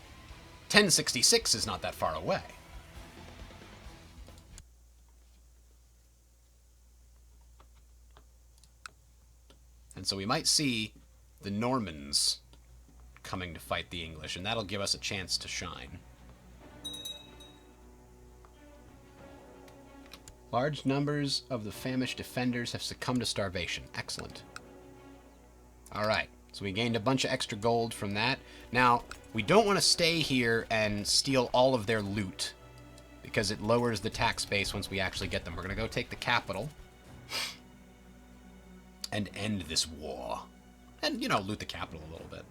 Speaker 2: 1066 is not that far away. And so we might see the Normans coming to fight the English, and that'll give us a chance to shine. Large numbers of the famished defenders have succumbed to starvation. Excellent. Alright, so we gained a bunch of extra gold from that. Now, we don't want to stay here and steal all of their loot, because it lowers the tax base once we actually get them. We're going to go take the capital and end this war.
Speaker 1: And, you know, loot the capital a little bit.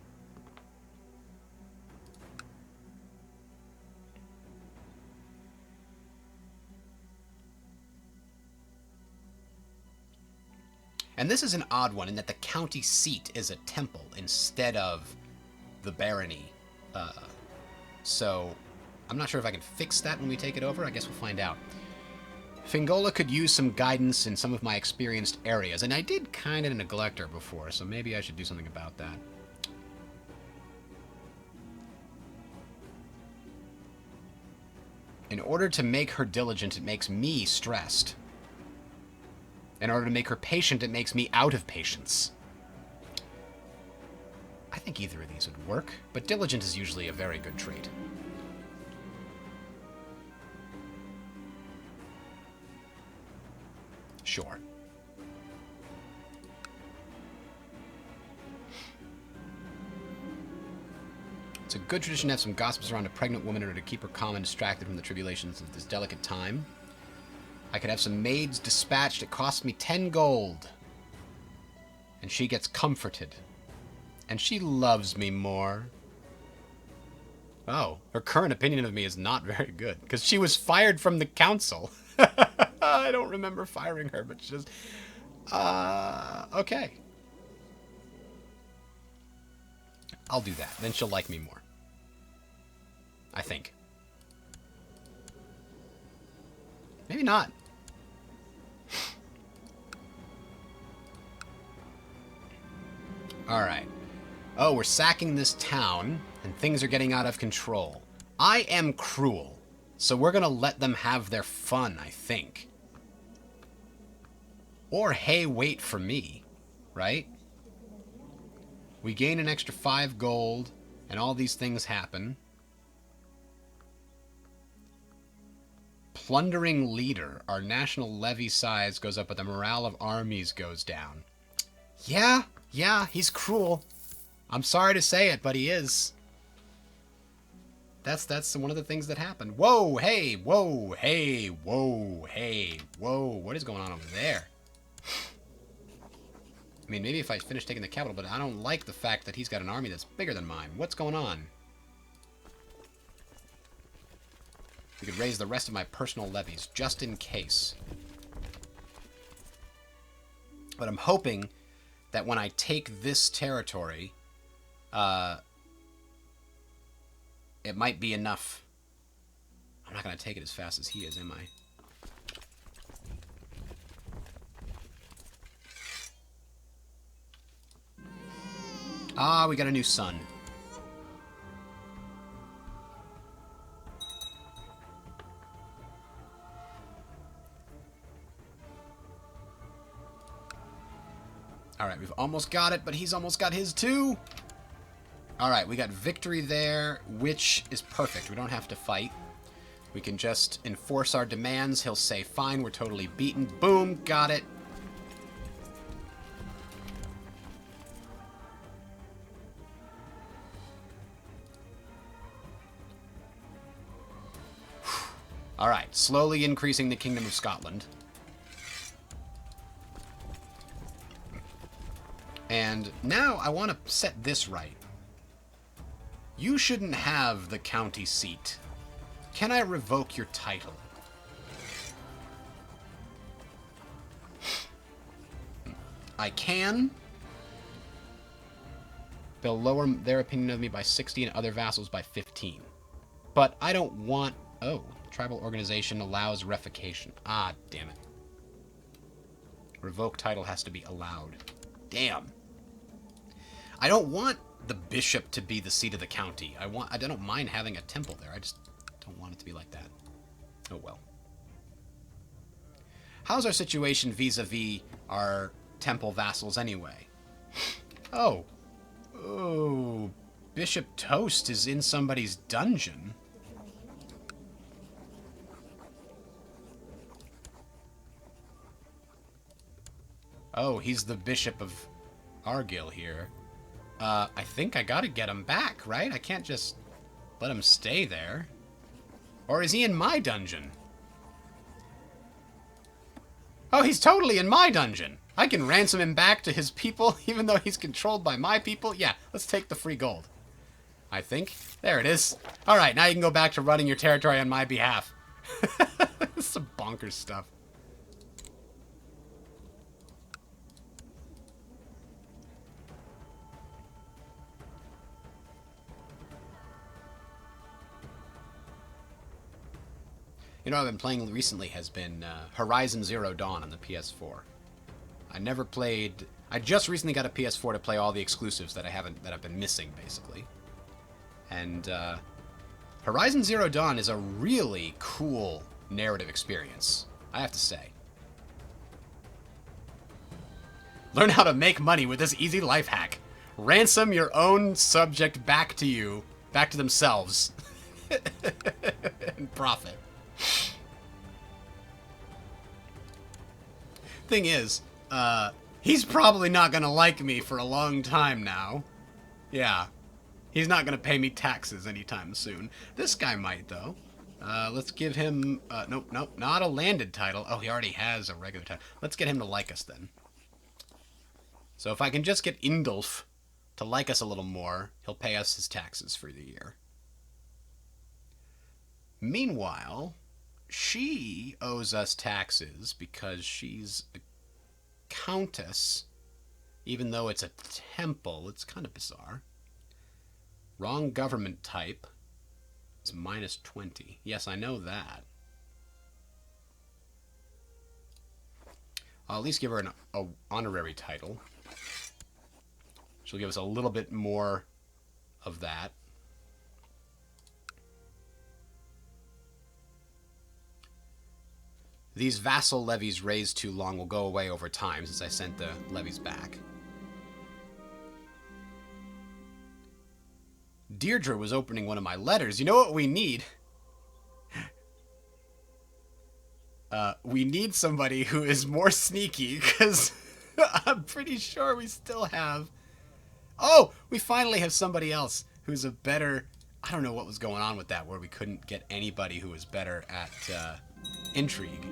Speaker 1: And this is an odd one in that the county seat is a temple instead of the barony. So I'm not sure if I can fix that when we take it over. I guess we'll find out. Fingola could use some guidance in some of my experienced areas, and I did kind of neglect her before, so maybe I should do something about that. In order to make her diligent, it makes me stressed. In order to make her patient, it makes me out of patience. I think either of these would work, but diligent is usually a very good trait. Sure. It's a good tradition to have some gossips around a pregnant woman in order to keep her calm and distracted from the tribulations of this delicate time. I could have some maids dispatched. It costs me 10 gold. And she gets comforted. And she loves me more. Oh, her current opinion of me is not very good. Because she was fired from the council. I don't remember firing her, but she just... okay. I'll do that. Then she'll like me more. I think. Maybe not. Alright. Oh, we're sacking this town, and things are getting out of control. I am cruel, so we're gonna let them have their fun, I think. Or, hey, wait for me, right? We gain an extra 5 gold, and all these things happen. Plundering leader. Our national levy size goes up, but the morale of armies goes down. Yeah, he's cruel. I'm sorry to say it, but he is. That's one of the things that happened. Whoa, hey, whoa, hey, whoa, hey, whoa. What is going on over there? I mean, maybe if I finish taking the capital, but I don't like the fact that he's got an army that's bigger than mine. What's going on? We could raise the rest of my personal levies, just in case. But I'm hoping that when I take this territory, it might be enough. I'm not going to take it as fast as he is, am I? Ah, we got a new son. Alright, we've almost got it, but he's almost got his too. Alright, we got victory there, which is perfect. We don't have to fight. We can just enforce our demands. He'll say, fine, we're totally beaten. Boom, got it. Alright, slowly increasing the Kingdom of Scotland. And now I want to set this right. You shouldn't have the county seat. Can I revoke your title? I can. They'll lower their opinion of me by 60 and other vassals by 15. But I don't want... Oh, tribal organization allows revocation. Ah, damn it. Revoke title has to be allowed. Damn. I don't want the bishop to be the seat of the county. I don't mind having a temple there. I just don't want it to be like that. Oh well. How's our situation vis-a-vis our temple vassals anyway? Oh. Oh. Bishop Toast is in somebody's dungeon. Oh, he's the Bishop of Argyll here. I think I gotta get him back, right? I can't just let him stay there. Or is he in my dungeon? Oh, he's totally in my dungeon. I can ransom him back to his people, even though he's controlled by my people. Yeah, let's take the free gold. I think. There it is. All right, now you can go back to running your territory on my behalf. This is some bonkers stuff. You know what I've been playing recently has been Horizon Zero Dawn on the PS4. I never played... I just recently got a PS4 to play all the exclusives that I've been missing, basically. And Horizon Zero Dawn is a really cool narrative experience, I have to say. Learn how to make money with this easy life hack. Ransom your own subject back to you, back to themselves, and profit. Thing is, he's probably not gonna like me for a long time now. Yeah. He's not gonna pay me taxes anytime soon. This guy might, though. Let's give him... nope, not a landed title. Oh, he already has a regular title. Let's get him to like us, then. So if I can just get Indulf to like us a little more, he'll pay us his taxes for the year. Meanwhile, she owes us taxes because she's a countess. Even though it's a temple, it's kind of bizarre. Wrong government type is minus 20. Yes, I know that. I'll at least give her an honorary title. She'll give us a little bit more of that. These vassal levies raised too long will go away over time since I sent the levies back. Deirdre was opening one of my letters. You know what we need? We need somebody who is more sneaky, because I'm pretty sure we still have... Oh! We finally have somebody else who's a better... I don't know what was going on with that, where we couldn't get anybody who was better at intrigue.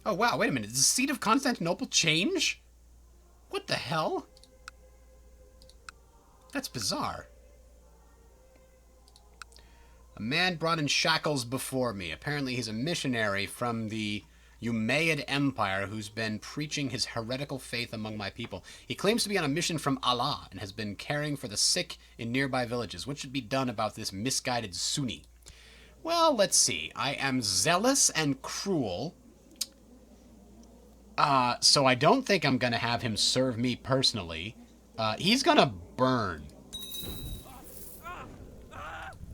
Speaker 1: Oh, wow, wait a minute. Does the seat of Constantinople change? What the hell? That's bizarre. A man brought in shackles before me. Apparently he's a missionary from the Umayyad Empire who's been preaching his heretical faith among my people. He claims to be on a mission from Allah and has been caring for the sick in nearby villages. What should be done about this misguided Sunni? Well, let's see. I am zealous and cruel. So I don't think I'm going to have him serve me personally. He's going to burn.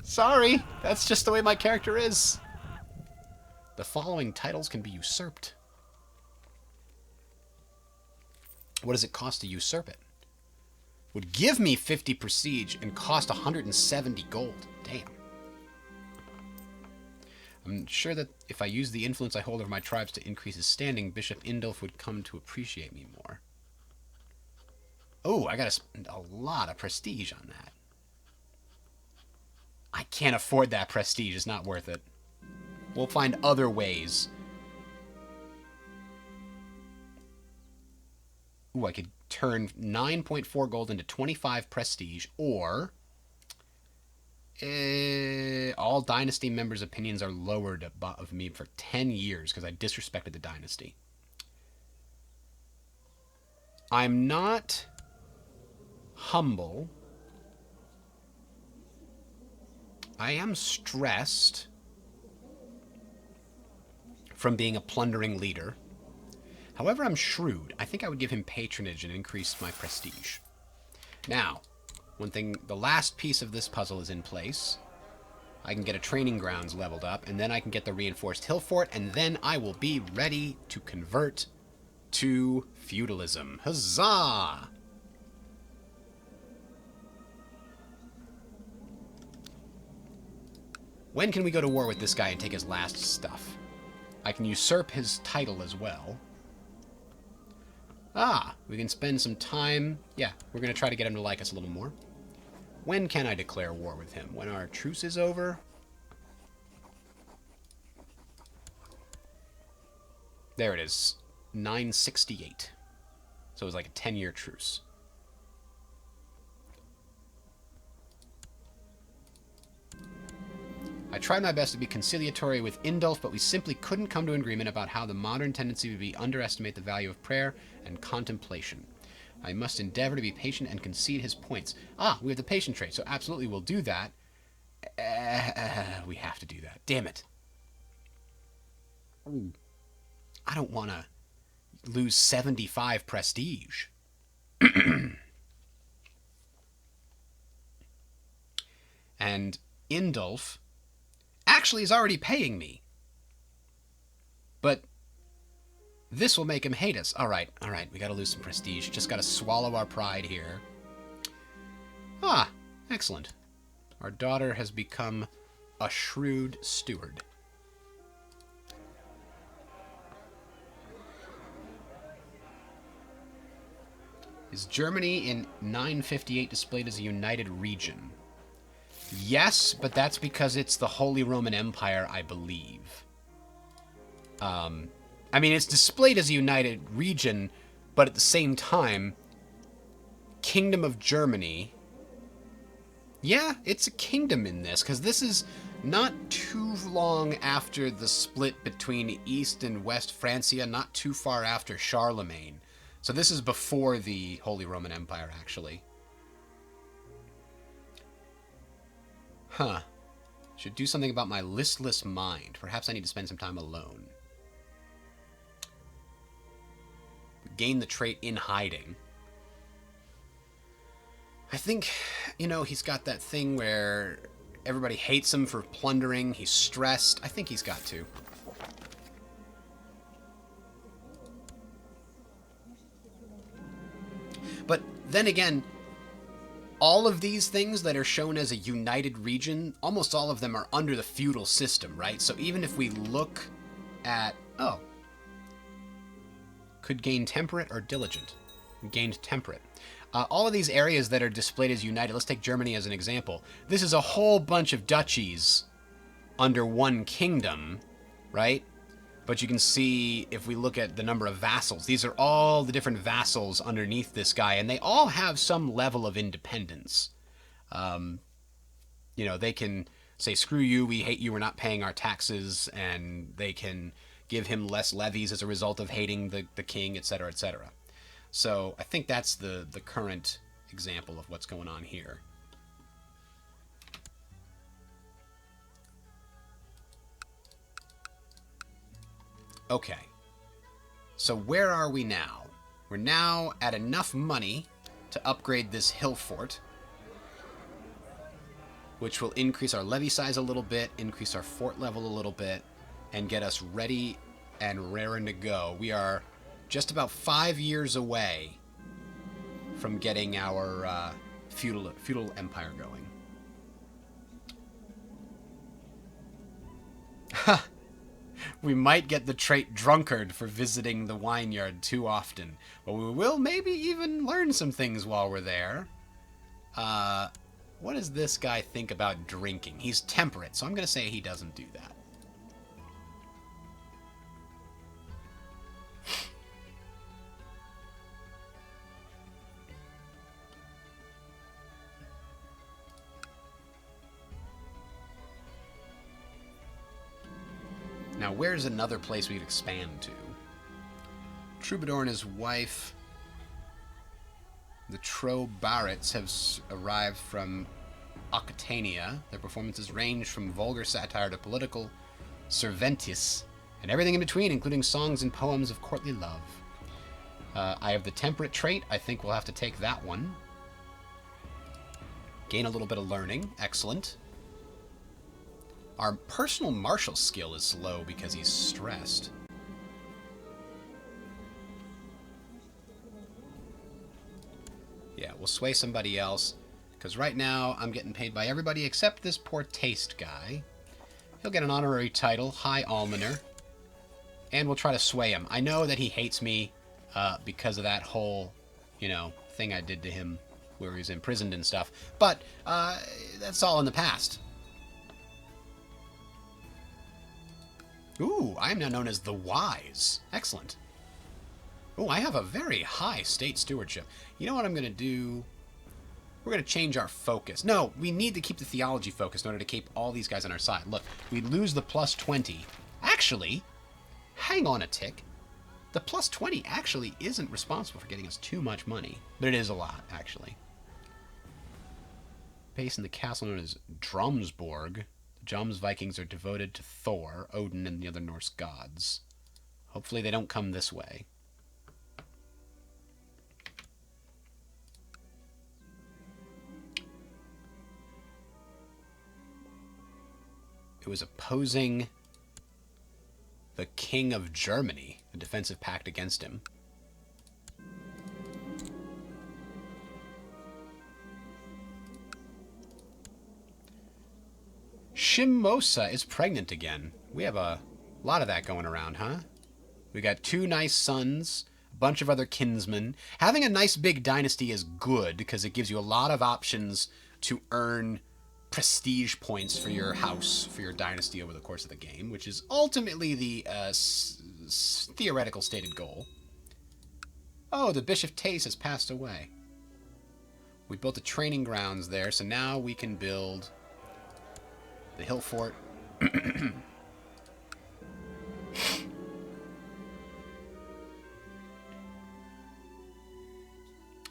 Speaker 1: Sorry, that's just the way my character is. The following titles can be usurped. What does it cost to usurp it? Would give me 50 prestige and cost 170 gold. Damn. I'm sure that if I use the influence I hold over my tribes to increase his standing, Bishop Indulf would come to appreciate me more. Oh, I gotta spend a lot of prestige on that. I can't afford that prestige. It's not worth it. We'll find other ways. Ooh, I could turn 9.4 gold into 25 prestige, or all dynasty members' opinions are lowered of me for 10 years because I disrespected the dynasty. I'm not humble. I am stressed from being a plundering leader. However, I'm shrewd. I think I would give him patronage and increase my prestige. Now, one thing, the last piece of this puzzle is in place. I can get a training grounds leveled up, and then I can get the reinforced hill fort, and then I will be ready to convert to feudalism. Huzzah! When can we go to war with this guy and take his last stuff? I can usurp his title as well. Ah, we can spend some time. Yeah, we're going to try to get him to like us a little more. When can I declare war with him? When our truce is over? There it is. 968. So it was like a 10-year truce. I tried my best to be conciliatory with Indulf, but we simply couldn't come to an agreement about how the modern tendency would be underestimate the value of prayer and contemplation. I must endeavor to be patient and concede his points. Ah, we have the patient trait, so absolutely we'll do that. We have to do that. Damn it. I don't want to lose 75 prestige. And Indulf actually is already paying me. But this will make him hate us. All right, we got to lose some prestige. Just got to swallow our pride here. Ah, excellent. Our daughter has become a shrewd steward. Is Germany in 958 displayed as a united region? Yes, but that's because it's the Holy Roman Empire, I believe. I mean, it's displayed as a united region, but at the same time, Kingdom of Germany... Yeah, it's a kingdom in this, because this is not too long after the split between East and West Francia, not too far after Charlemagne. So this is before the Holy Roman Empire, actually. Huh. Should do something about my listless mind. Perhaps I need to spend some time alone. Gain the trait in hiding. I think, you know, he's got that thing where everybody hates him for plundering. He's stressed. I think he's got to. But then again, all of these things that are shown as a united region, almost all of them are under the feudal system, right? So even if we look at... Oh. Could gain temperate or diligent. Gained temperate. All of these areas that are displayed as united, let's take Germany as an example. This is a whole bunch of duchies under one kingdom, right? But you can see, if we look at the number of vassals, these are all the different vassals underneath this guy, and they all have some level of independence. You know, they can say, screw you, we hate you, we're not paying our taxes, and they can give him less levies as a result of hating the king, etc., etc. So I think that's the current example of what's going on here. Okay, so where are we now? We're now at enough money to upgrade this hill fort, which will increase our levy size a little bit, increase our fort level a little bit, and get us ready and raring to go. We are just about 5 years away from getting our feudal empire going. Ha! We might get the trait drunkard for visiting the vineyard too often, but we will maybe even learn some things while we're there. What does this guy think about drinking? He's temperate, so I'm going to say he doesn't do that. Now, where's another place we could expand to? Troubadour and his wife, the Trobarets, have arrived from Occitania. Their performances range from vulgar satire to political Cervantes, and everything in between, including songs and poems of courtly love. I have the temperate trait. I think we'll have to take that one. Gain a little bit of learning. Excellent. Our personal martial skill is low because he's stressed. Yeah, we'll sway somebody else, because right now I'm getting paid by everybody except this poor taste guy. He'll get an honorary title, High Almoner, and we'll try to sway him. I know that he hates me because of that whole, you know, thing I did to him where he was imprisoned and stuff, but that's all in the past. Ooh, I am now known as the Wise. Excellent. Ooh, I have a very high state stewardship. You know what I'm going to do? We're going to change our focus. No, we need to keep the theology focus in order to keep all these guys on our side. Look, we lose the plus 20. Actually, hang on a tick. The plus 20 actually isn't responsible for getting us too much money. But it is a lot, actually. Base in the castle known as Drumsborg. The Jom's Vikings are devoted to Thor, Odin, and the other Norse gods. Hopefully they don't come this way. It was opposing the King of Germany, a defensive pact against him. Shimosa is pregnant again. We have a lot of that going around, huh? We got 2 nice sons, a bunch of other kinsmen. Having a nice big dynasty is good because it gives you a lot of options to earn prestige points for your house, for your dynasty over the course of the game, which is ultimately the theoretical stated goal. Oh, the Bishop Tace has passed away. We built the training grounds there, so now we can build the hill fort.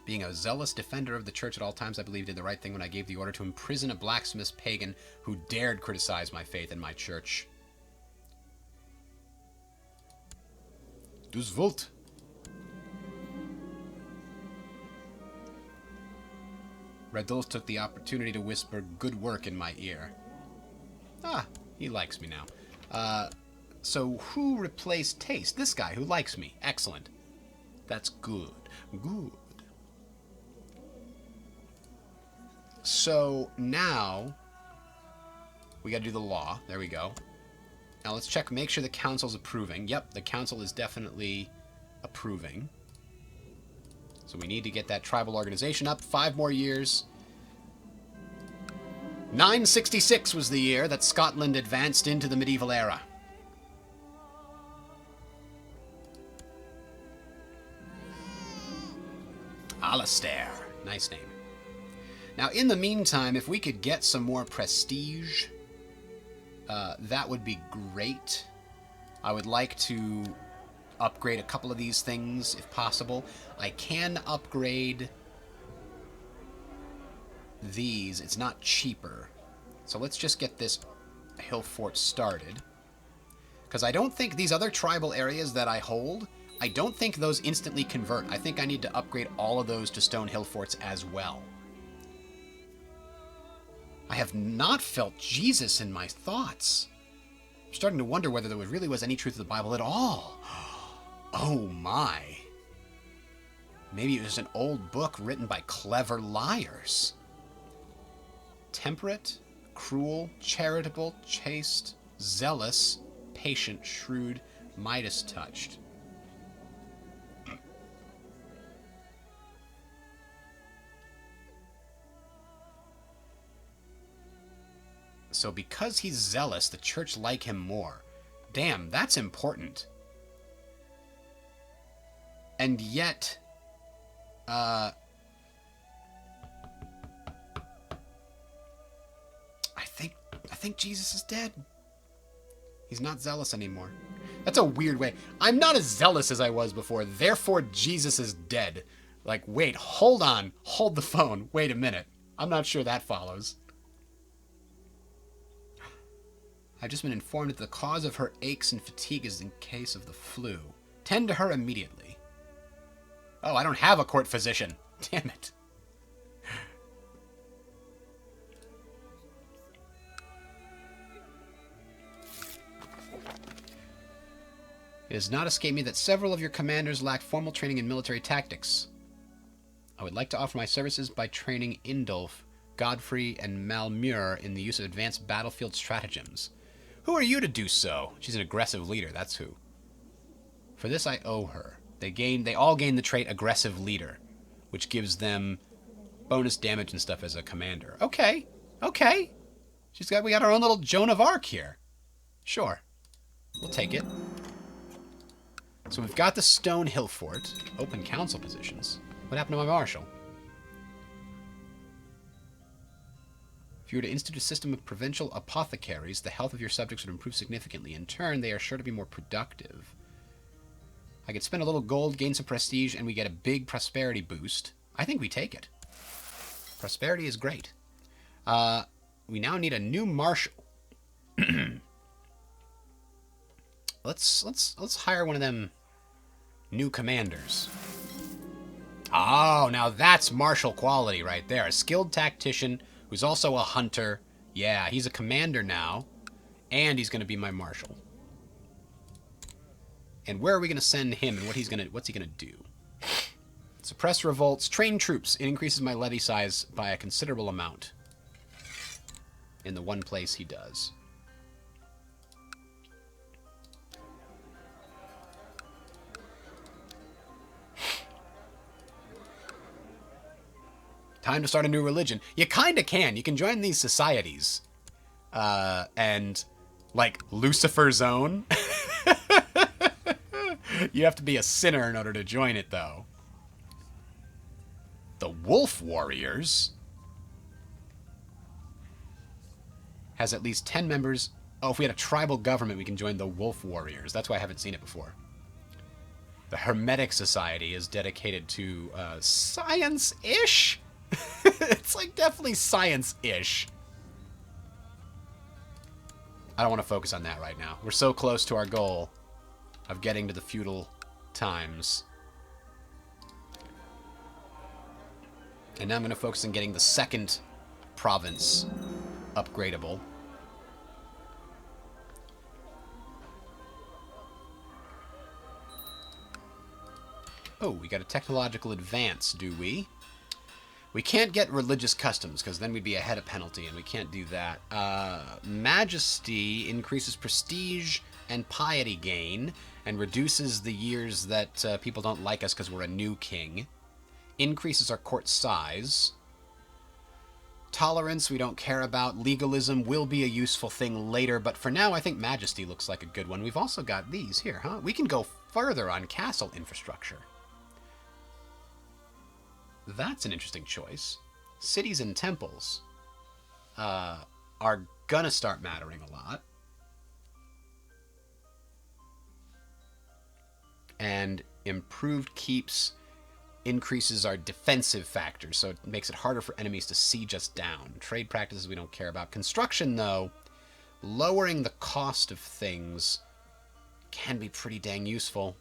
Speaker 1: Being a zealous defender of the church at all times, I believe did the right thing when I gave the order to imprison a blacksmith's pagan who dared criticize my faith and my church. Dus Volt. Redulf took the opportunity to whisper good work in my ear. Ah, he likes me now. So who replaced Taste? This guy who likes me. Excellent. That's good. Good. So now we got to do the law. There we go. Now let's check, make sure the council's approving. Yep, the council is definitely approving. So we need to get that tribal organization up. 5 more years. 966 was the year that Scotland advanced into the medieval era. Alistair. Nice name. Now, in the meantime, if we could get some more prestige, that would be great. I would like to upgrade a couple of these things, if possible. I can upgrade these. It's not cheaper. So let's just get this hill fort started. Because I don't think these other tribal areas that I hold, I don't think those instantly convert. I think I need to upgrade all of those to stone hill forts as well. I have not felt Jesus in my thoughts. I'm starting to wonder whether there really was any truth to the Bible at all. Oh my. Maybe it was an old book written by clever liars. Temperate, cruel, charitable, chaste, zealous, patient, shrewd, Midas touched. So because he's zealous, the church like him more. Damn, that's important. And yet, I think Jesus is dead. He's not zealous anymore. That's a weird way. I'm not as zealous as I was before, therefore Jesus is dead. Like, wait, hold on. Hold the phone. Wait a minute. I'm not sure that follows. I've just been informed that the cause of her aches and fatigue is in case of the flu. Tend to her immediately. Oh, I don't have a court physician. Damn it. It has not escaped me that several of your commanders lack formal training in military tactics. I would like to offer my services by training Indulf, Godfrey, and Malmur in the use of advanced battlefield stratagems. Who are you to do so? She's an aggressive leader, that's who. For this I owe her. They all gain the trait aggressive leader, which gives them bonus damage and stuff as a commander. Okay. We got our own little Joan of Arc here. Sure. We'll take it. So we've got the Stone Hill Fort. Open council positions. What happened to my marshal? If you were to institute a system of provincial apothecaries, the health of your subjects would improve significantly. In turn, they are sure to be more productive. I could spend a little gold, gain some prestige, and we get a big prosperity boost. I think we take it. Prosperity is great. We now need a new marshal. Let's hire one of them new commanders. Oh, now that's martial quality right there. A skilled tactician who's also a hunter. Yeah, he's a commander now, and he's going to be my marshal. And where are we going to send him, and what's he going to do? Suppress revolts, train troops. It increases my levy size by a considerable amount. In the one place he does. Time to start a new religion. You kind of can. You can join these societies. And, like, Lucifer's Own. You have to be a sinner in order to join it, though. The Wolf Warriors has at least 10 members. Oh, if we had a tribal government, we can join the Wolf Warriors. That's why I haven't seen it before. The Hermetic Society is dedicated to science-ish. It's like definitely science-ish. I don't want to focus on that right now. We're so close to our goal of getting to the feudal times. And now I'm going to focus on getting the second province upgradable. Oh, we got a technological advance, do we? We can't get religious customs, because then we'd be ahead of penalty, and we can't do that. Majesty increases prestige and piety gain, and reduces the years that people don't like us because we're a new king. Increases our court size. Tolerance we don't care about. Legalism will be a useful thing later, but for now I think Majesty looks like a good one. We've also got these here, huh? We can go further on castle infrastructure. That's an interesting choice. Cities and temples are gonna start mattering a lot. And improved keeps increases our defensive factors, so it makes it harder for enemies to siege us down. Trade practices we don't care about. Construction, though, lowering the cost of things can be pretty dang useful.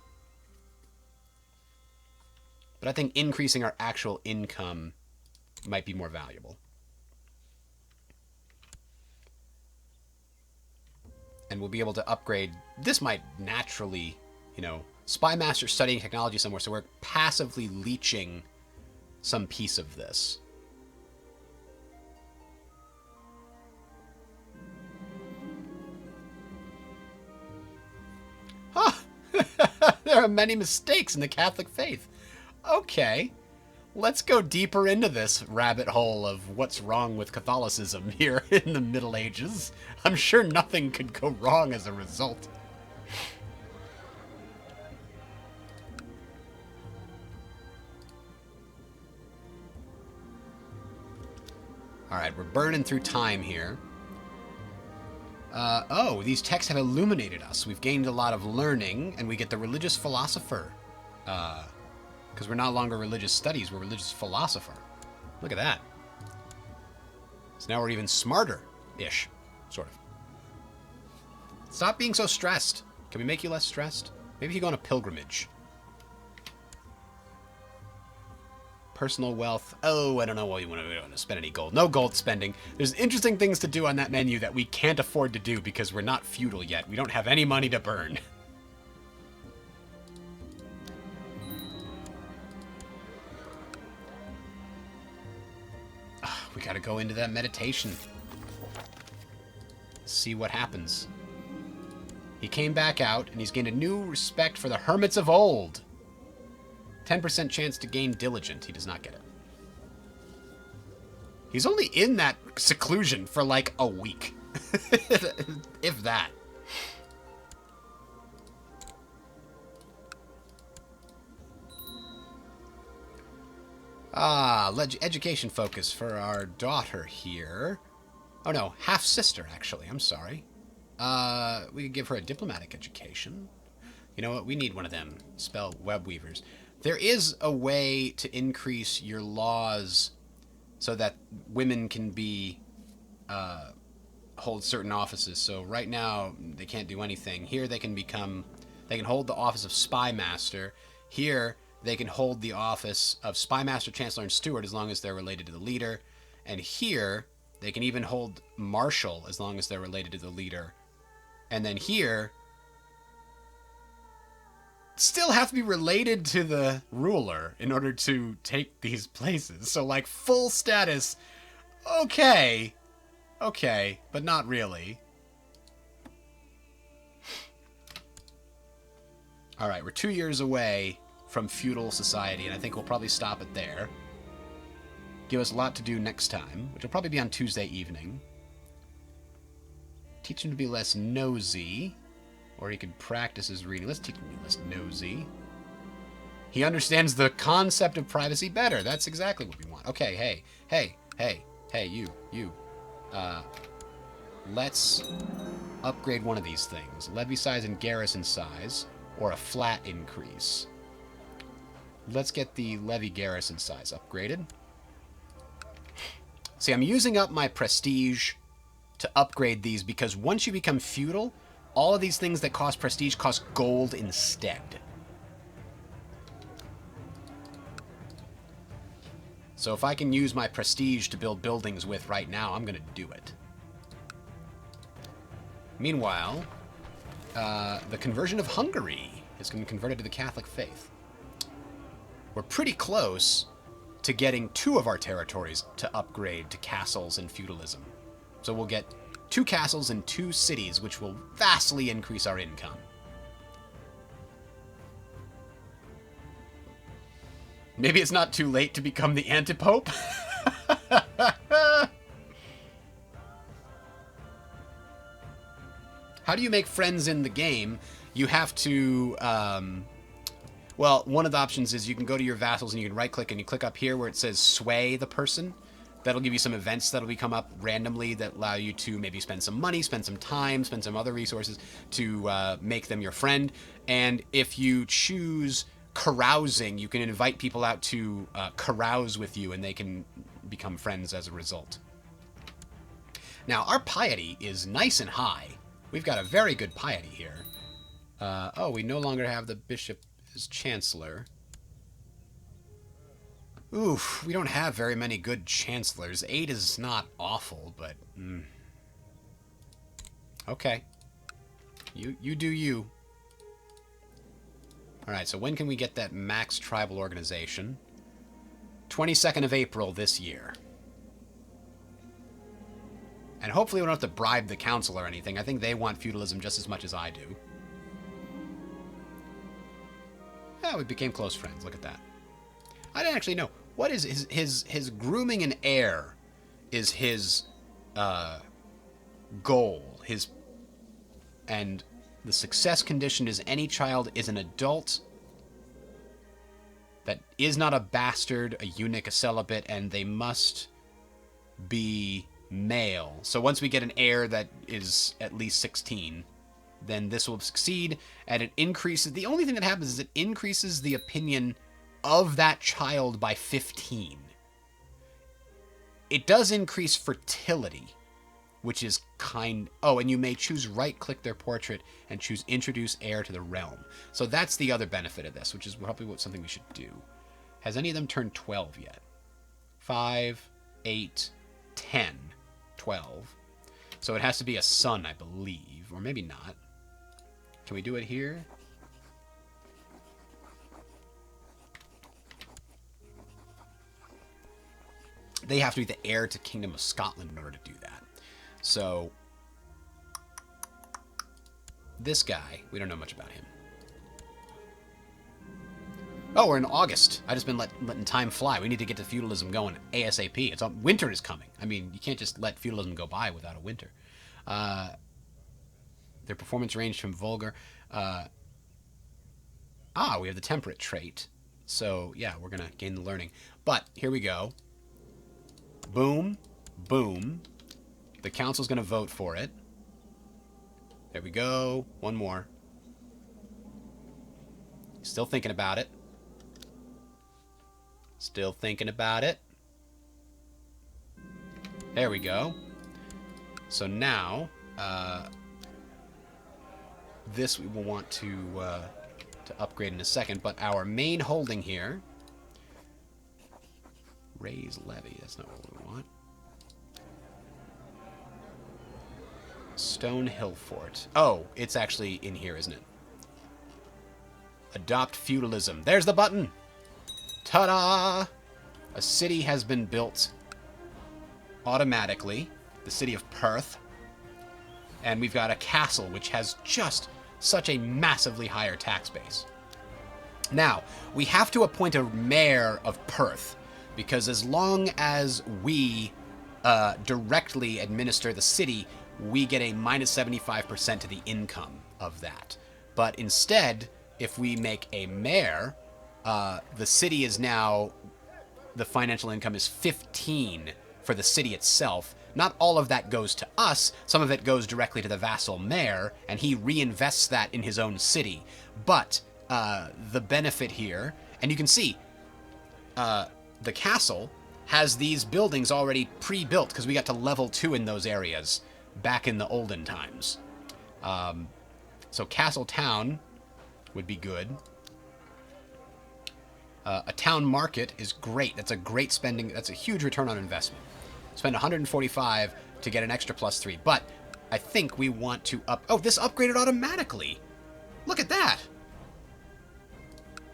Speaker 1: But I think increasing our actual income might be more valuable. And we'll be able to upgrade. This might naturally, Spy Master studying technology somewhere, so we're passively leeching some piece of this. Huh! There are many mistakes in the Catholic faith. Okay, let's go deeper into this rabbit hole of what's wrong with Catholicism here in the Middle Ages. I'm sure nothing could go wrong as a result. Alright, we're burning through time here. Oh, these texts have illuminated us. We've gained a lot of learning, and we get the religious philosopher. Because we're no longer religious studies, we're religious philosopher. Look at that. So now we're even smarter-ish, sort of. Stop being so stressed. Can we make you less stressed? Maybe you go on a pilgrimage. Personal wealth. Oh, I don't know what we want to spend any gold. No gold spending. There's interesting things to do on that menu that we can't afford to do because we're not feudal yet. We don't have any money to burn. We gotta go into that meditation. See what happens. He came back out, and he's gained a new respect for the hermits of old. 10% chance to gain diligent. He does not get it. He's only in that seclusion for like a week. If that. Education focus for our daughter here. Oh no, half sister actually. I'm sorry. We could give her a diplomatic education. You know what? We need one of them spell web weavers. There is a way to increase your laws so that women can be hold certain offices. So right now they can't do anything. Here they can hold the office of spy master. Here they can hold the office of spy master, chancellor, and steward as long as they're related to the leader. And here they can even hold marshal as long as they're related to the leader. And then here still have to be related to the ruler in order to take these places. So like full status, okay, but not really. All right, we're 2 years away from feudal society, and I think we'll probably stop it there. Give us a lot to do next time, which will probably be on Tuesday evening. Teach him to be less nosy, or he could practice his reading. Let's teach him to be less nosy. He understands the concept of privacy better. That's exactly what we want. Okay, hey, you. Let's upgrade one of these things. Levy size and garrison size, or a flat increase. Let's get the levy garrison size upgraded. See, I'm using up my prestige to upgrade these because once you become feudal, all of these things that cost prestige cost gold instead. So if I can use my prestige to build buildings with right now, I'm going to do it. Meanwhile, the conversion of Hungary has been converted to the Catholic faith. We're pretty close to getting 2 of our territories to upgrade to castles and feudalism. So we'll get 2 castles and 2 cities, which will vastly increase our income. Maybe it's not too late to become the antipope? How do you make friends in the game? You have to... well, one of the options is you can go to your vassals and you can right-click and you click up here where it says sway the person. That'll give you some events that'll come up randomly that allow you to maybe spend some money, spend some time, spend some other resources to make them your friend. And if you choose carousing, you can invite people out to carouse with you and they can become friends as a result. Now, our piety is nice and high. We've got a very good piety here. Oh, we no longer have the bishop as chancellor. Oof, we don't have very many good chancellors. 8 is not awful, but... Okay. You do you. Alright, so when can we get that max tribal organization? 22nd of April this year. And hopefully we don't have to bribe the council or anything. I think they want feudalism just as much as I do. Yeah, we became close friends. Look at that. I didn't actually know. What is his grooming an heir is his goal. And the success condition is any child is an adult that is not a bastard, a eunuch, a celibate, and they must be male. So once we get an heir that is at least 16, then this will succeed, and it increases... The only thing that happens is it increases the opinion of that child by 15. It does increase fertility, which is kind... Oh, and you may choose right-click their portrait and choose Introduce Heir to the Realm. So that's the other benefit of this, which is probably something we should do. Has any of them turned 12 yet? 5, 8, 10, 12. So it has to be a son, I believe. Or maybe not. Can we do it here? They have to be the heir to Kingdom of Scotland in order to do that. So, this guy, we don't know much about him. Oh, we're in August. I just been letting time fly. We need to get to feudalism going ASAP. Winter is coming. I mean, you can't just let feudalism go by without a winter. Their performance ranged from vulgar. We have the temperate trait. So, yeah, we're going to gain the learning. But, here we go. Boom. Boom. The council's going to vote for it. There we go. One more. Still thinking about it. Still thinking about it. There we go. So now, this we will want to upgrade in a second, but our main holding here, raise levy, that's not what we want. Stone Hill Fort. Oh, it's actually in here, isn't it? Adopt feudalism. There's the button! Ta-da! A city has been built automatically. The city of Perth. And we've got a castle, which has just such a massively higher tax base. Now, we have to appoint a mayor of Perth, because as long as we directly administer the city, we get a minus 75% to the income of that. But instead, if we make a mayor, the city is now, the financial income is 15 for the city itself. Not all of that goes to us. Some of it goes directly to the vassal mayor, and he reinvests that in his own city. But the benefit here, and you can see, the castle has these buildings already pre-built, because we got to level 2 in those areas back in the olden times. So Castle Town would be good. A town market is great. That's a great spending. That's a huge return on investment. Spend 145 to get an extra +3. But I think we want to up... Oh, this upgraded automatically. Look at that.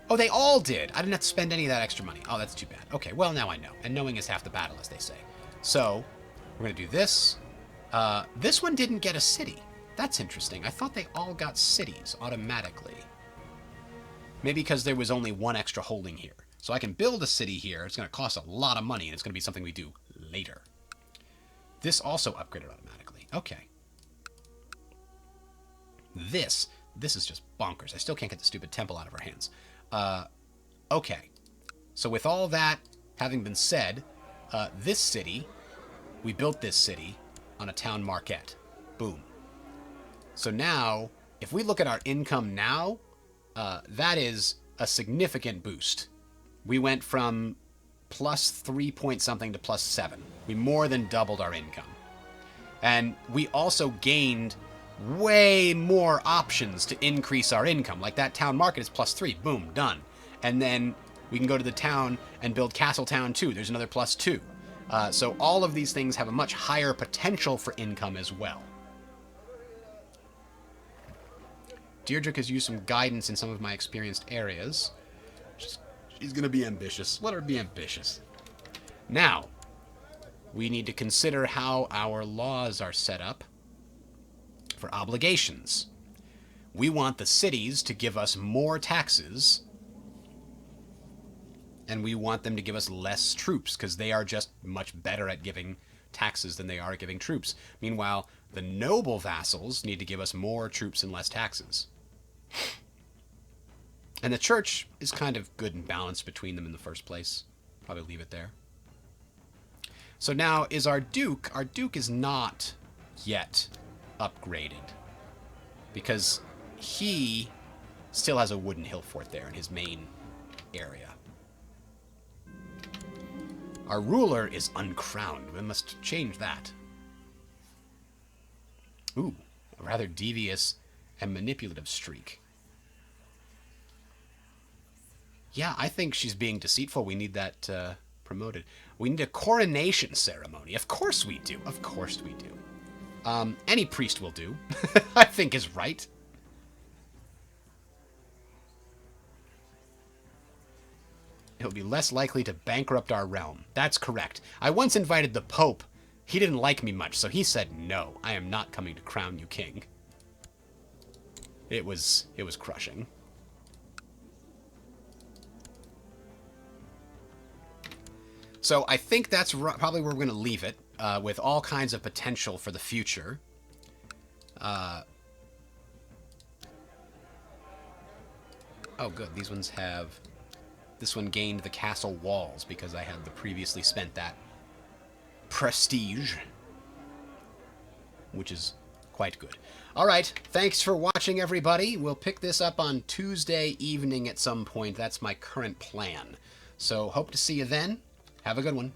Speaker 1: Oh, they all did. I didn't have to spend any of that extra money. Oh, that's too bad. Okay, well, now I know. And knowing is half the battle, as they say. So, we're going to do this. This one didn't get a city. That's interesting. I thought they all got cities automatically. Maybe because there was only one extra holding here. So I can build a city here. It's going to cost a lot of money, and it's going to be something we do later. This also upgraded automatically. Okay. This is just bonkers. I still can't get the stupid temple out of our hands. Okay. So with all that having been said, this city, we built this city on a town marquette. Boom. So now, if we look at our income now, that is a significant boost. We went from +3 point something to +7. We more than doubled our income. And we also gained way more options to increase our income. Like that town market is +3. Boom, done. And then we can go to the town and build Castle Town 2. There's another +2. So all of these things have a much higher potential for income as well. Deirdre has used some guidance in some of my experienced areas. She's going to be ambitious. Let her be ambitious. Now, we need to consider how our laws are set up for obligations. We want the cities to give us more taxes, and we want them to give us less troops, because they are just much better at giving taxes than they are at giving troops. Meanwhile, the noble vassals need to give us more troops and less taxes. And the church is kind of good and balanced between them in the first place. Probably leave it there. So now is our Duke. Our Duke is not yet upgraded, because he still has a wooden hill fort there in his main area. Our ruler is uncrowned. We must change that. Ooh, a rather devious and manipulative streak. Yeah, I think she's being deceitful. We need that promoted. We need a coronation ceremony. Of course we do. Of course we do. Any priest will do, I think is right. He'll be less likely to bankrupt our realm. That's correct. I once invited the Pope. He didn't like me much, so he said, no, I am not coming to crown you king. It was crushing. So I think that's probably where we're going to leave it, with all kinds of potential for the future. Oh, good. These ones have This one gained the castle walls because I had the previously spent that prestige, which is quite good. All right, thanks for watching, everybody. We'll pick this up on Tuesday evening at some point. That's my current plan. So hope to see you then. Have a good one.